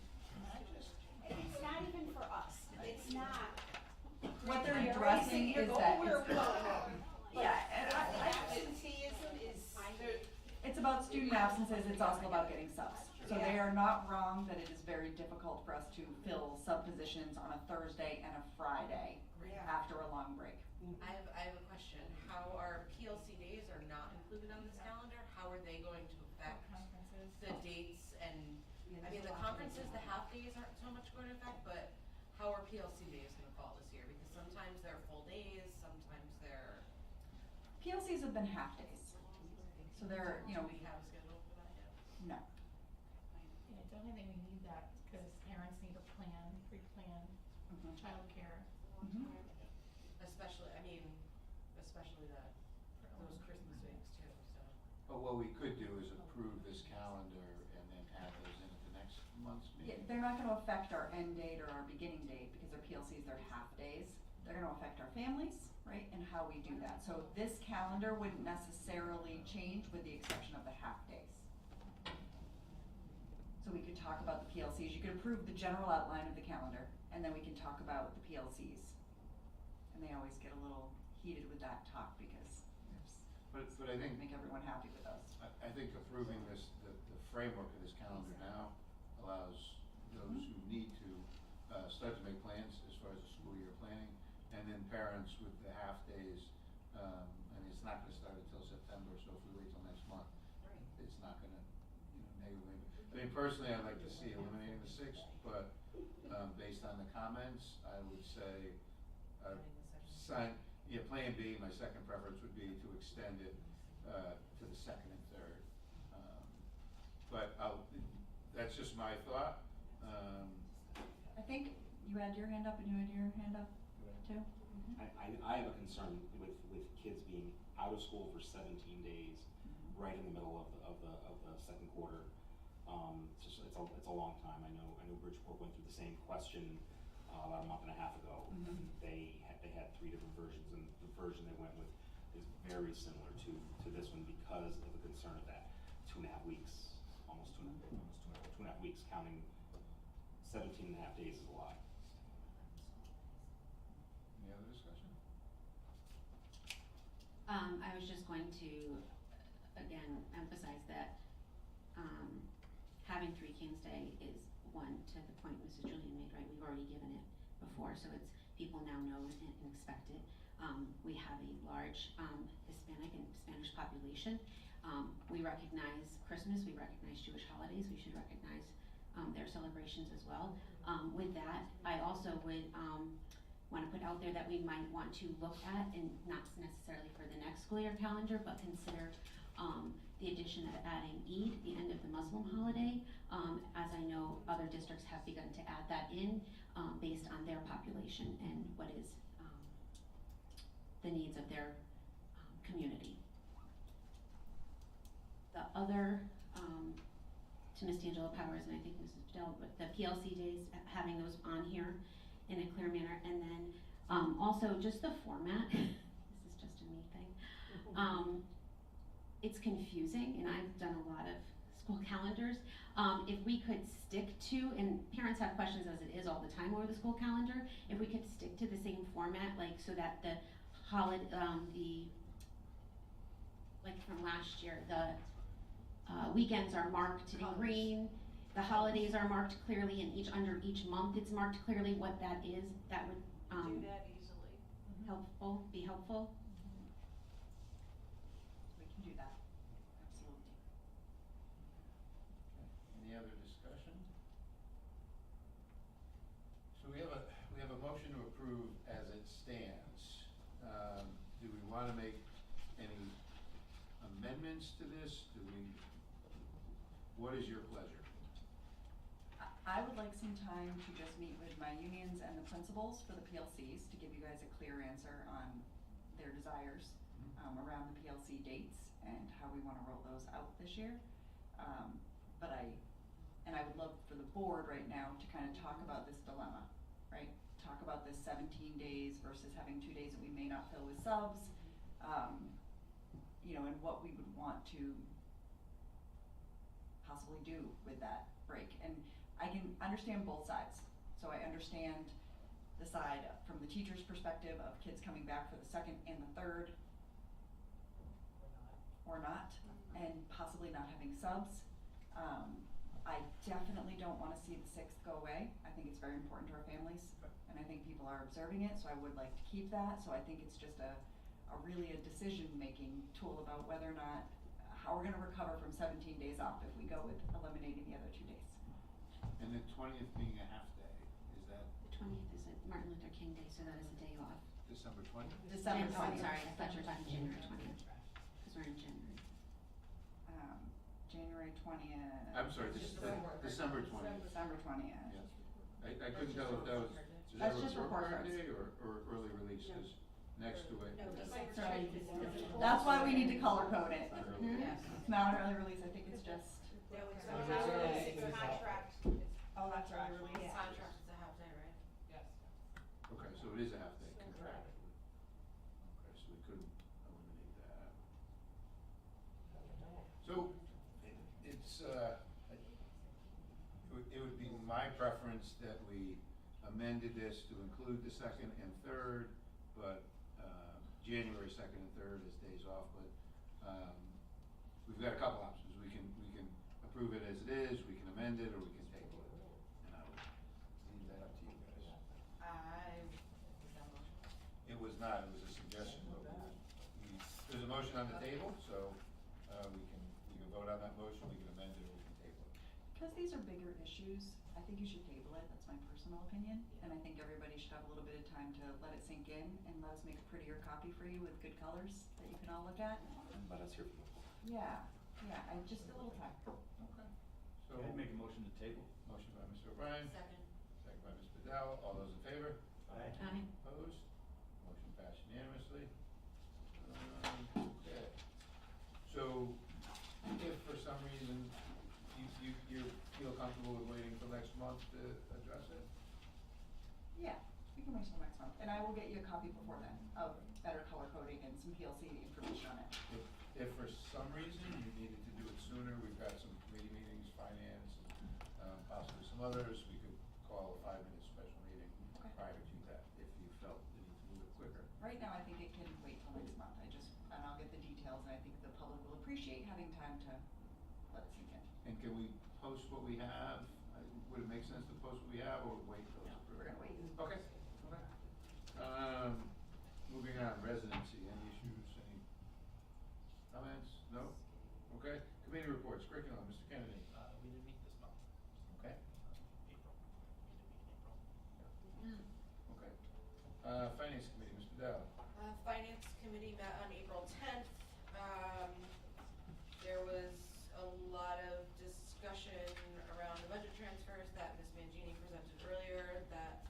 And it's not even for us, it's not. What they're addressing is that Absenteeism is. it's about student absences, it's also about getting subs. So they are not wrong that it is very difficult for us to fill sub positions on a Thursday and a Friday after a long break. I have a question. How are PLC days are not included on this calendar? How are they going to affect the dates and, I mean, the conferences, the half days aren't so much going to affect, but how are PLC days gonna fall this year? Because sometimes they're full days, sometimes they're. PLCs have been half days. So they're, Do we have a schedule for that yet? no. Yeah, I don't think we need that, because parents need to plan, pre-plan childcare. Especially those Christmas weeks too, so. But what we could do is approve this calendar and then add those in at the next month's Yeah, meeting. they're not gonna affect our end date or our beginning date because they're PLCs, they're half days. They're gonna affect our families, right, and how we do that. So this calendar wouldn't necessarily change with the exception of the half days. So we could talk about the PLCs. You could approve the general outline of the calendar and then we can talk about the PLCs. And they always get a little heated with that talk because But I think, make everyone happy with us. I think approving this, the framework of this calendar now allows those who need to, start to make plans as far as the school year planning. And then parents with the half days, and it's not gonna start until September, so if we wait till next month, it's not gonna, negatively. I mean, personally, I'd like to see eliminating the 6th, but, based on the comments, I would say, plan B, my second preference would be to extend it, to the 2nd and 3rd. But that's just my thought. I think you had your hand up and you had your hand up too? I have a concern with kids being out of school for 17 days, right in the middle of the second quarter. It's a long time. I know Bridgeport went through the same question about a month and a half ago. They had 3 different versions, and the version they went with is very similar to this one because of the concern of that 2.5 weeks, almost 2.5 weeks. Counting 17 and a half days is a lot. Any other discussion? I was just going to, again, emphasize that, having 3 Kings Day is one, to the point Mrs. Julian made, right, we've already given it before, so it's, people now know and expect it. We have a large, Hispanic and Spanish population. We recognize Christmas, we recognize Jewish holidays, we should recognize, their celebrations as well. With that, I also would, want to put out there that we might want to look at, and not necessarily for the next school year calendar, but consider the addition of adding Eid, the end of the Muslim holiday, as I know other districts have begun to add that in based on their population and what is the needs of their community. The other to Ms. D'Angelo Powers and I think Mrs. Bedell, but the PLC days, having those on here in a clear manner, and then, also just the format, this is just a me thing. It's confusing, and I've done a lot of school calendars. If we could stick to, and parents have questions as it is all the time over the school calendar, if we could stick to the same format, like so that the like from last year, the weekends are marked in green, the holidays are marked clearly, and under each month it's marked clearly what that is, that would, Do that easily. be helpful. We can do that, absolutely. Any other discussion? So we have a motion to approve as it stands. Do we wanna make any amendments to this? What is your pleasure? I would like some time to just meet with my unions and the principals for the PLCs to give you guys a clear answer on their desires around the PLC dates and how we wanna roll those out this year. And I would love for the board right now to kind of talk about this dilemma, right? Talk about this 17 days versus having 2 days that we may not fill with subs, you know, and what we would want to possibly do with that break. And I can understand both sides. So I understand the side from the teacher's perspective of kids coming back for the 2nd and the 3rd, or not, and possibly not having subs. I definitely don't want to see the 6th go away. I think it's very important to our families, and I think people are observing it, so I would like to keep that. So I think it's just really a decision-making tool about whether or not, how we're gonna recover from 17 days off if we go with eliminating the other 2 days. And the 20th being a half day, is that The 20th is a Martin Luther King Day, so that is a day off. December 20th? December Oh, I'm 20th. sorry, I thought you were talking January 20th, because we're in January. January 20th. I'm sorry, December 20th. December 20th. Yes. I couldn't tell if that was, is that That's just report report card cards. day or early release, No. 'cause next to it. That's why we need to color code it. Not early Yes. It's not an early release, I think it's just, No, it's a half day, it's a contract, it's oh, that's early release. contract, it's a half day, right? Yes. Okay, so it is a half day contractually. Okay, so we couldn't eliminate that. So, it's, it would be my preference that we amended this to include the 2nd and 3rd, but, January 2nd and 3rd is days off, but, we've got a couple options. We can approve it as it is, we can amend it, or we can table it. And I would leave that up to you guys. It was not, it was a suggestion, but there's a motion on the table, so, we can vote on that motion, we can amend it, or we can table it. Because these are bigger issues, I think you should table it, that's my personal opinion. And I think everybody should have a little bit of time to let it sink in and let us make a prettier copy for you with good colors that you can all look at. And let us hear from you. Yeah, and just a little time. Okay. So, I'd make a motion to table. motion by Mr. O'Brien, Second. second by Ms. Bedell, all those in favor? Aye. Opposed? Motion passed unanimously. Okay. So, if for some reason you feel comfortable with waiting till next month to address it? Yeah, we can wait till next month, and I will get you a copy before then of better color coding and some PLC information on it. If for some reason you needed to do it sooner, we've got some committee meetings, finance, and possibly some others, we could call a 5-minute special meeting Okay. prior to that, if you felt the need to move it quicker. Right now, I think it can wait till next month, and I'll get the details, and I think the public will appreciate having time to let it sink in. And can we post what we have? Would it make sense to post what we have, or wait till it's approved? We're gonna wait. Okay. Moving on, residency, any issues, any comments? No? Okay, committee reports, curriculum, Mr. Kennedy. We didn't meet this month, Okay, April. We did meet in April. okay. Finance committee, Ms. Bedell. Finance committee met on April 10th. There was a lot of discussion around the budget transfers that Ms. Mangini presented earlier that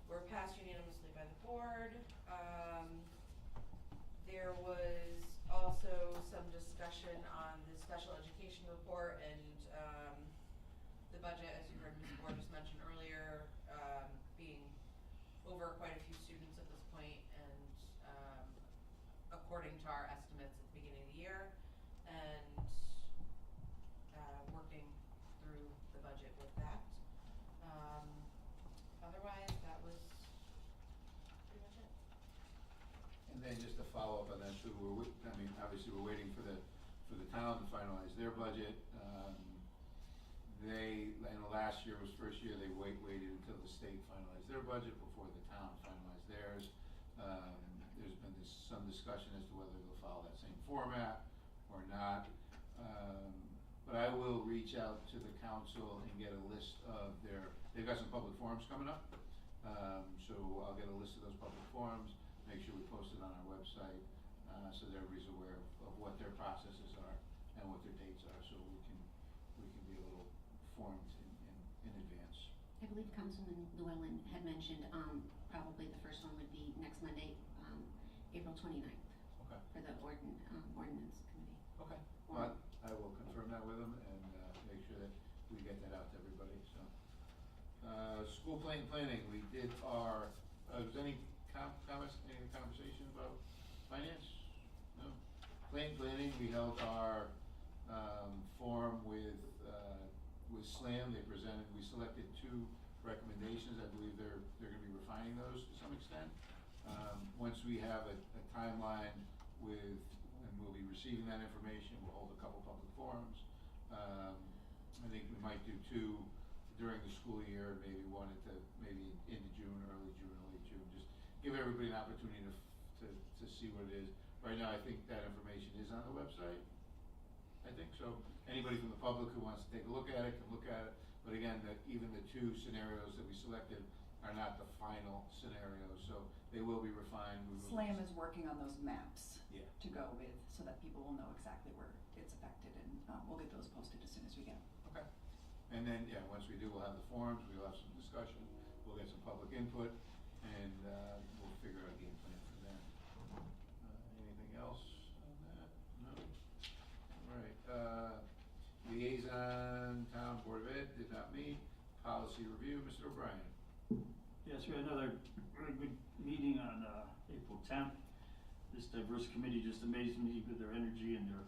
were passed unanimously by the board. There was also some discussion on the special education report and budget, as you heard Ms. Borges mention earlier, being over quite a few students at this point, and according to our estimates at the beginning of the year, and working through the budget with that. Otherwise, that was pretty much it. And then just to follow up on that too, obviously we're waiting for the town to finalize their budget. I know last year was first year they waited until the state finalized their budget before the town finalized theirs. There's been some discussion as to whether they'll follow that same format or not. But I will reach out to the council and get a list of they've got some public forums coming up. So I'll get a list of those public forums, make sure we post it on our website, so that everybody's aware of what their processes are and what their dates are, so we can be a little formed in advance. I believe Councilman Llewellyn had mentioned, probably the first one would be next Monday, April 29th. Okay. For the ordinance committee. Okay. Well, I will confirm that with them and make sure that we get that out to everybody, so. School planning, we did our, was any comments, any conversation about finance? No? Planning, we held our forum with SLAM. They presented, we selected 2 recommendations. I believe they're gonna be refining those to some extent. Once we have a timeline and we'll be receiving that information, we'll hold a couple public forums. I think we might do 2 during the school year, maybe one maybe into June, early June, just give everybody an opportunity to see what it is. Right now, I think that information is on the website. I think so. Anybody from the public who wants to take a look at it can look at it. But again, even the 2 scenarios that we selected are not the final scenarios, so they will be refined. SLAM is working on those maps Yeah. to go with, so that people will know exactly where it's affected, and we'll get those posted as soon as we get them. Okay. And then, once we do, we'll have the forums, we'll have some discussion, we'll get some public input, and we'll figure out a game plan from there. Anything else on that? No? All right. Liaison, Town Board of Ed did not meet. Policy review, Mr. O'Brien. Yes, we had another really good meeting on April 10th. This diverse committee just amazed me with their energy and their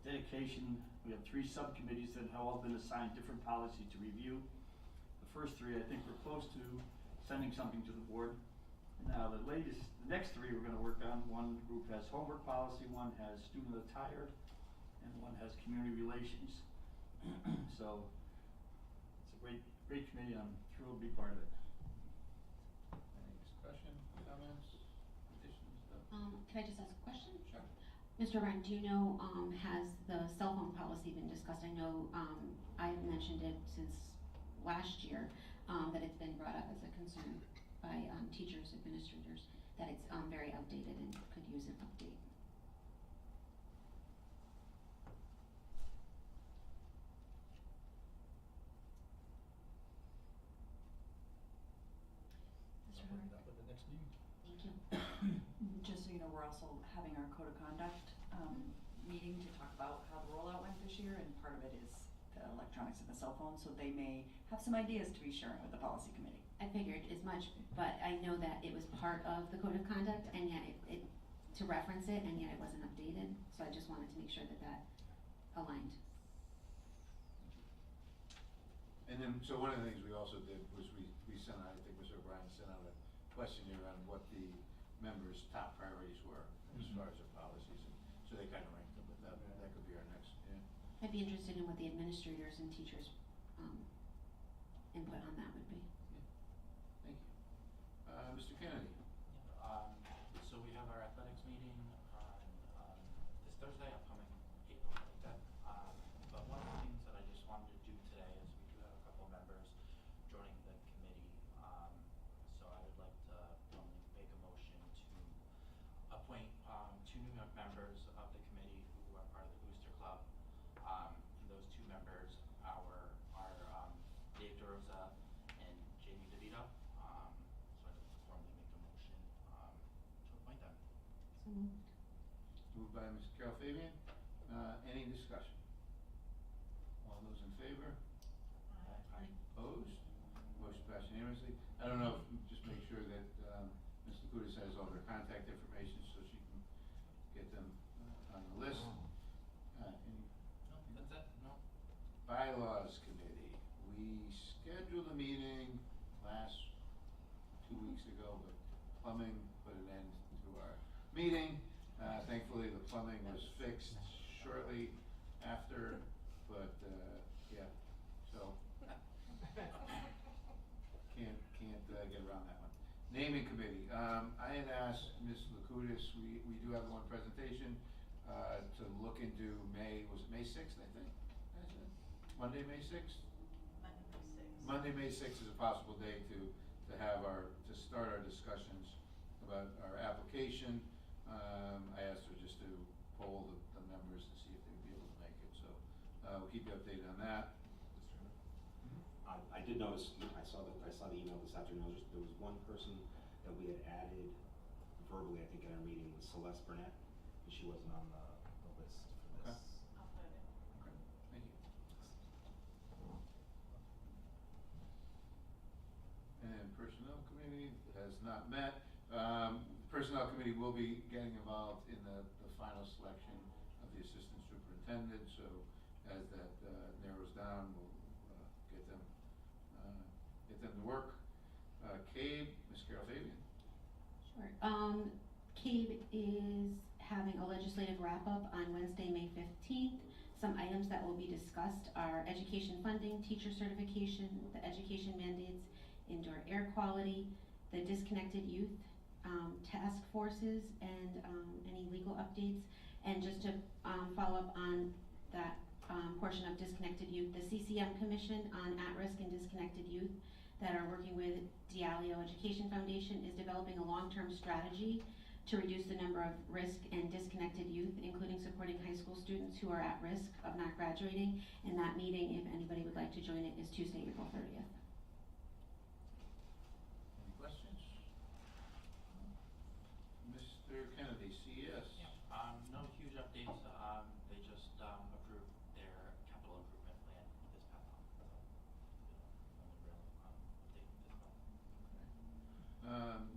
dedication. We have 3 subcommittees that have all been assigned different policy to review. The first 3, I think, we're close to sending something to the board. Now, the next 3 we're going to work on. One group has homework policy, one has student attire, and one has community relations. So it's a great committee. I'm thrilled to be part of it. Any discussion, comments, additions? Can I just ask a question? Sure. Mr. O'Brien, do you know, has the cell phone policy been discussed? I know, I've mentioned it since last year, that it's been brought up as a concern by, teachers, administrators, that it's, very outdated and could use an update. Mr. Howard? Up at the next meeting. Thank you. Just so you know, we're also having our code of conduct meeting to talk about how the rollout went this year, and part of it is the electronics and the cell phone, so they may have some ideas to be sharing with the policy committee. I figured as much, but I know that it was part of the code of conduct, and yet it to reference it, and yet it wasn't updated, so I just wanted to make sure that aligned. And then, so one of the things we also did was we sent out, I think Mr. O'Brien sent out a questionnaire on what the members' top priorities were as far as their policies, and so they kind of ranked them, but that could be our next, I'd be interested in what the administrators and teachers' input on that would be. Thank you. Mr. Kennedy. So we have our athletics meeting on this Thursday, upcoming April 25th. But one of the things that I just wanted to do today is we do have a couple of members joining the committee. So I would like to make a motion to appoint 2 new members of the committee who are part of the Booster Club. And those 2 members are Dave DeRosa and Jamie DeVito. So I'd like to formally make a motion to appoint them. So moved. Moved by Mr. Carol Fabian. Any discussion? All those in favor? Opposed? Motion passed unanimously. I don't know, if just make sure that, Ms. Lakutis has all their contact information so she can get them on the list. Any No, that's it, no. Bylaws Committee, we scheduled a meeting last 2 weeks ago, but plumbing put an end to our meeting. Thankfully, the plumbing was fixed shortly after, but, yeah, so. Can't get around that one. Naming Committee, I had asked Ms. Lakutis, we do have one presentation, to look into May, was it May 6th, I think? That's it. Monday, May 6th? Monday, May 6th is a possible day to start our discussions about our application. I asked her just to poll the members to see if they would be able to make it, so, we'll keep you updated on that. I did notice, I saw the email this afternoon, there was one person that we had added verbally, I think, in our meeting, was Celeste Burnett, and she wasn't on the list for this. I'll put it in. Okay, thank you. And Personnel Committee has not met. Personnel Committee will be getting involved in the final selection of the Assistant Superintendent, so as that narrows down, we'll get them to work. CABE, Ms. Carol Fabian. Sure. CABE is having a legislative wrap-up on Wednesday, May 15th. Some items that will be discussed are education funding, teacher certification, the education mandates, indoor air quality, the disconnected youth task forces, and any legal updates. And just to follow up on that portion of disconnected youth, the CCM Commission on At-Risk and Disconnected Youth that are working with Diallo Education Foundation is developing a long-term strategy to reduce the number of risk and disconnected youth, including supporting high school students who are at risk of not graduating. And that meeting, if anybody would like to join it, is Tuesday, April 30th. Any questions? Mr. Kennedy, CS. Yeah, no huge updates, they just, approved their capital improvement plan this past month, so, only real, update this month.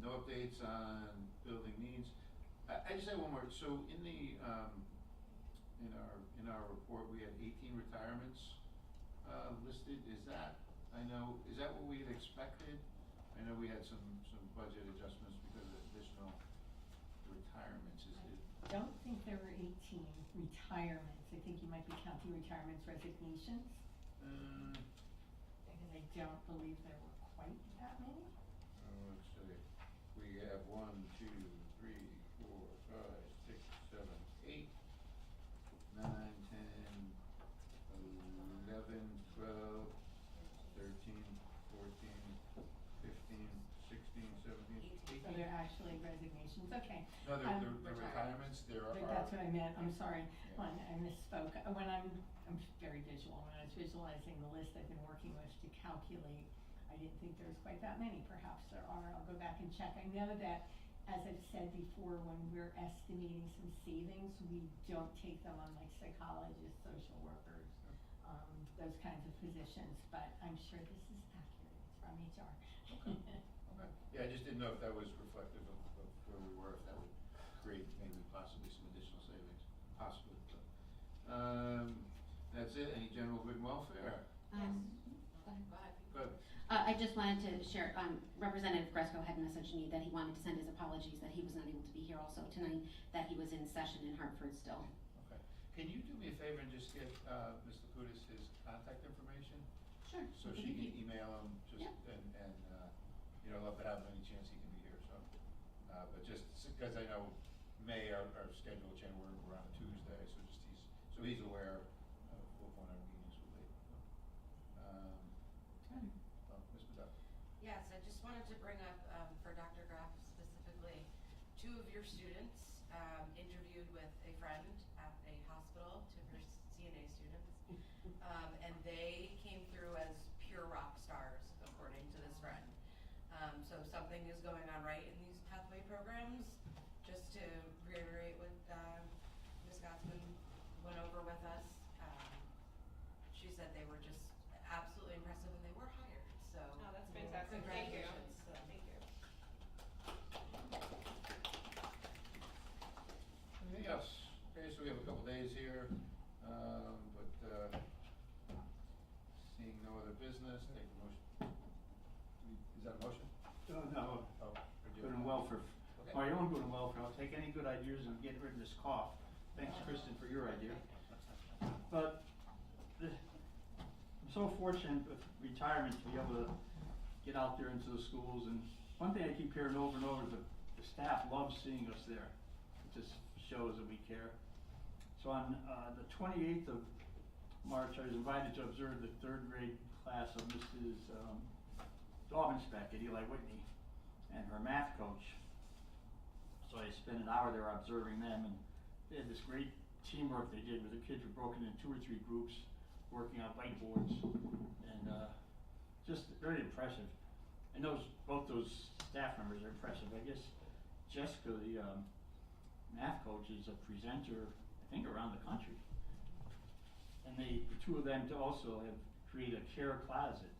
No updates on building needs. I just have one more. So in the in our report, we had 18 retirements listed. Is that what we had expected? I know we had some budget adjustments because of additional retirements. I don't think there were 18 retirements. I think you might be counting retirements resignations. Because I don't believe there were quite that many. Let's see. We have 1, 2, 3, 4, 5, 6, 7, 8, 9, 10, 11, 12, 13, 14, 15, 16, 17, 18. So they're actually resignations. Okay. No, they're retirements. That's what I meant. I'm sorry. Yeah. I misspoke. When I'm very visual. When I was visualizing the list I've been working with to calculate, I didn't think there was quite that many. Perhaps there are. I'll go back and check. I know that, as I've said before, when we're estimating some savings, we don't take them on like psychologists, social workers, those kinds of positions. But I'm sure this is accurate. It's from HR. Okay. Okay. Yeah, I just didn't know if that was reflective of where we were, if that would create maybe possibly some additional savings. Possibly. But, that's it. Any general good and welfare? Good. I just wanted to share, Representative Gresco had messaged me that he wanted to send his apologies that he was not able to be here also tonight, that he was in session in Hartford still. Okay. Can you do me a favor and just get Ms. Lakutis his contact information? Sure. So she can email him and love to have him any chance he can be here. So, but just because I know May our schedule changed, we're on a Tuesday, so he's aware of when our meetings will be. Ms. Bedell. Yes, I just wanted to bring up, for Dr. Graff specifically, 2 of your students interviewed with a friend at a hospital, 2 of your CNA students, and they came through as pure rock stars, according to this friend. So something is going on right in these pathway programs. Just to reiterate what Ms. Gotzman went over with us, she said they were just absolutely impressive and they were hired. Congratulations. Thank you. Anything else? Okay, so we have a couple days here, but seeing no other business, take a motion. Is that a motion? No, Oh, good and welfare. Okay. My own good and welfare, I'll take any good ideas and get rid of this cough. Thanks, Kristen, for your idea. But I'm so fortunate with retirement to be able to get out there into the schools, and one thing I keep hearing over and over is the staff loves seeing us there. It just shows that we care. So on the 28th of March, I was invited to observe the 3rd grade class of Mrs. Daubenspec at Eli Whitney and her math coach. So I spent an hour there observing them, and they had this great teamwork they did, where the kids were broken in 2 or 3 groups working on whiteboards, and just very impressive. And both those staff members are impressive. I guess Jessica, the math coach, is a presenter, I think, around the country. And the 2 of them also have created a care closet.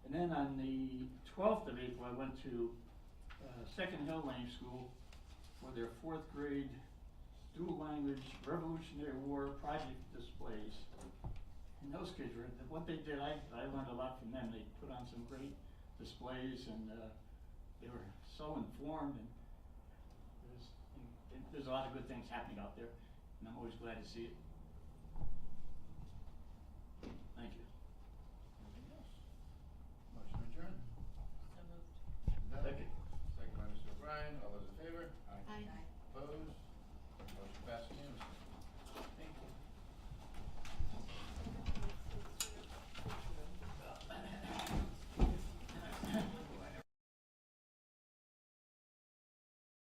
And then on the 12th of April, I went to Second Hill Lane School for their 4th grade dual language Revolutionary War project displays. And those kids what they did, I learned a lot from them. They put on some great displays, and they were so informed, and there's a lot of good things happening out there, and I'm always glad to see it. Thank you. Anything else? Motion adjourned. So moved. Second. Second by Mr. O'Brien. All those in favor? Aye. Opposed? Motion passed unanimously.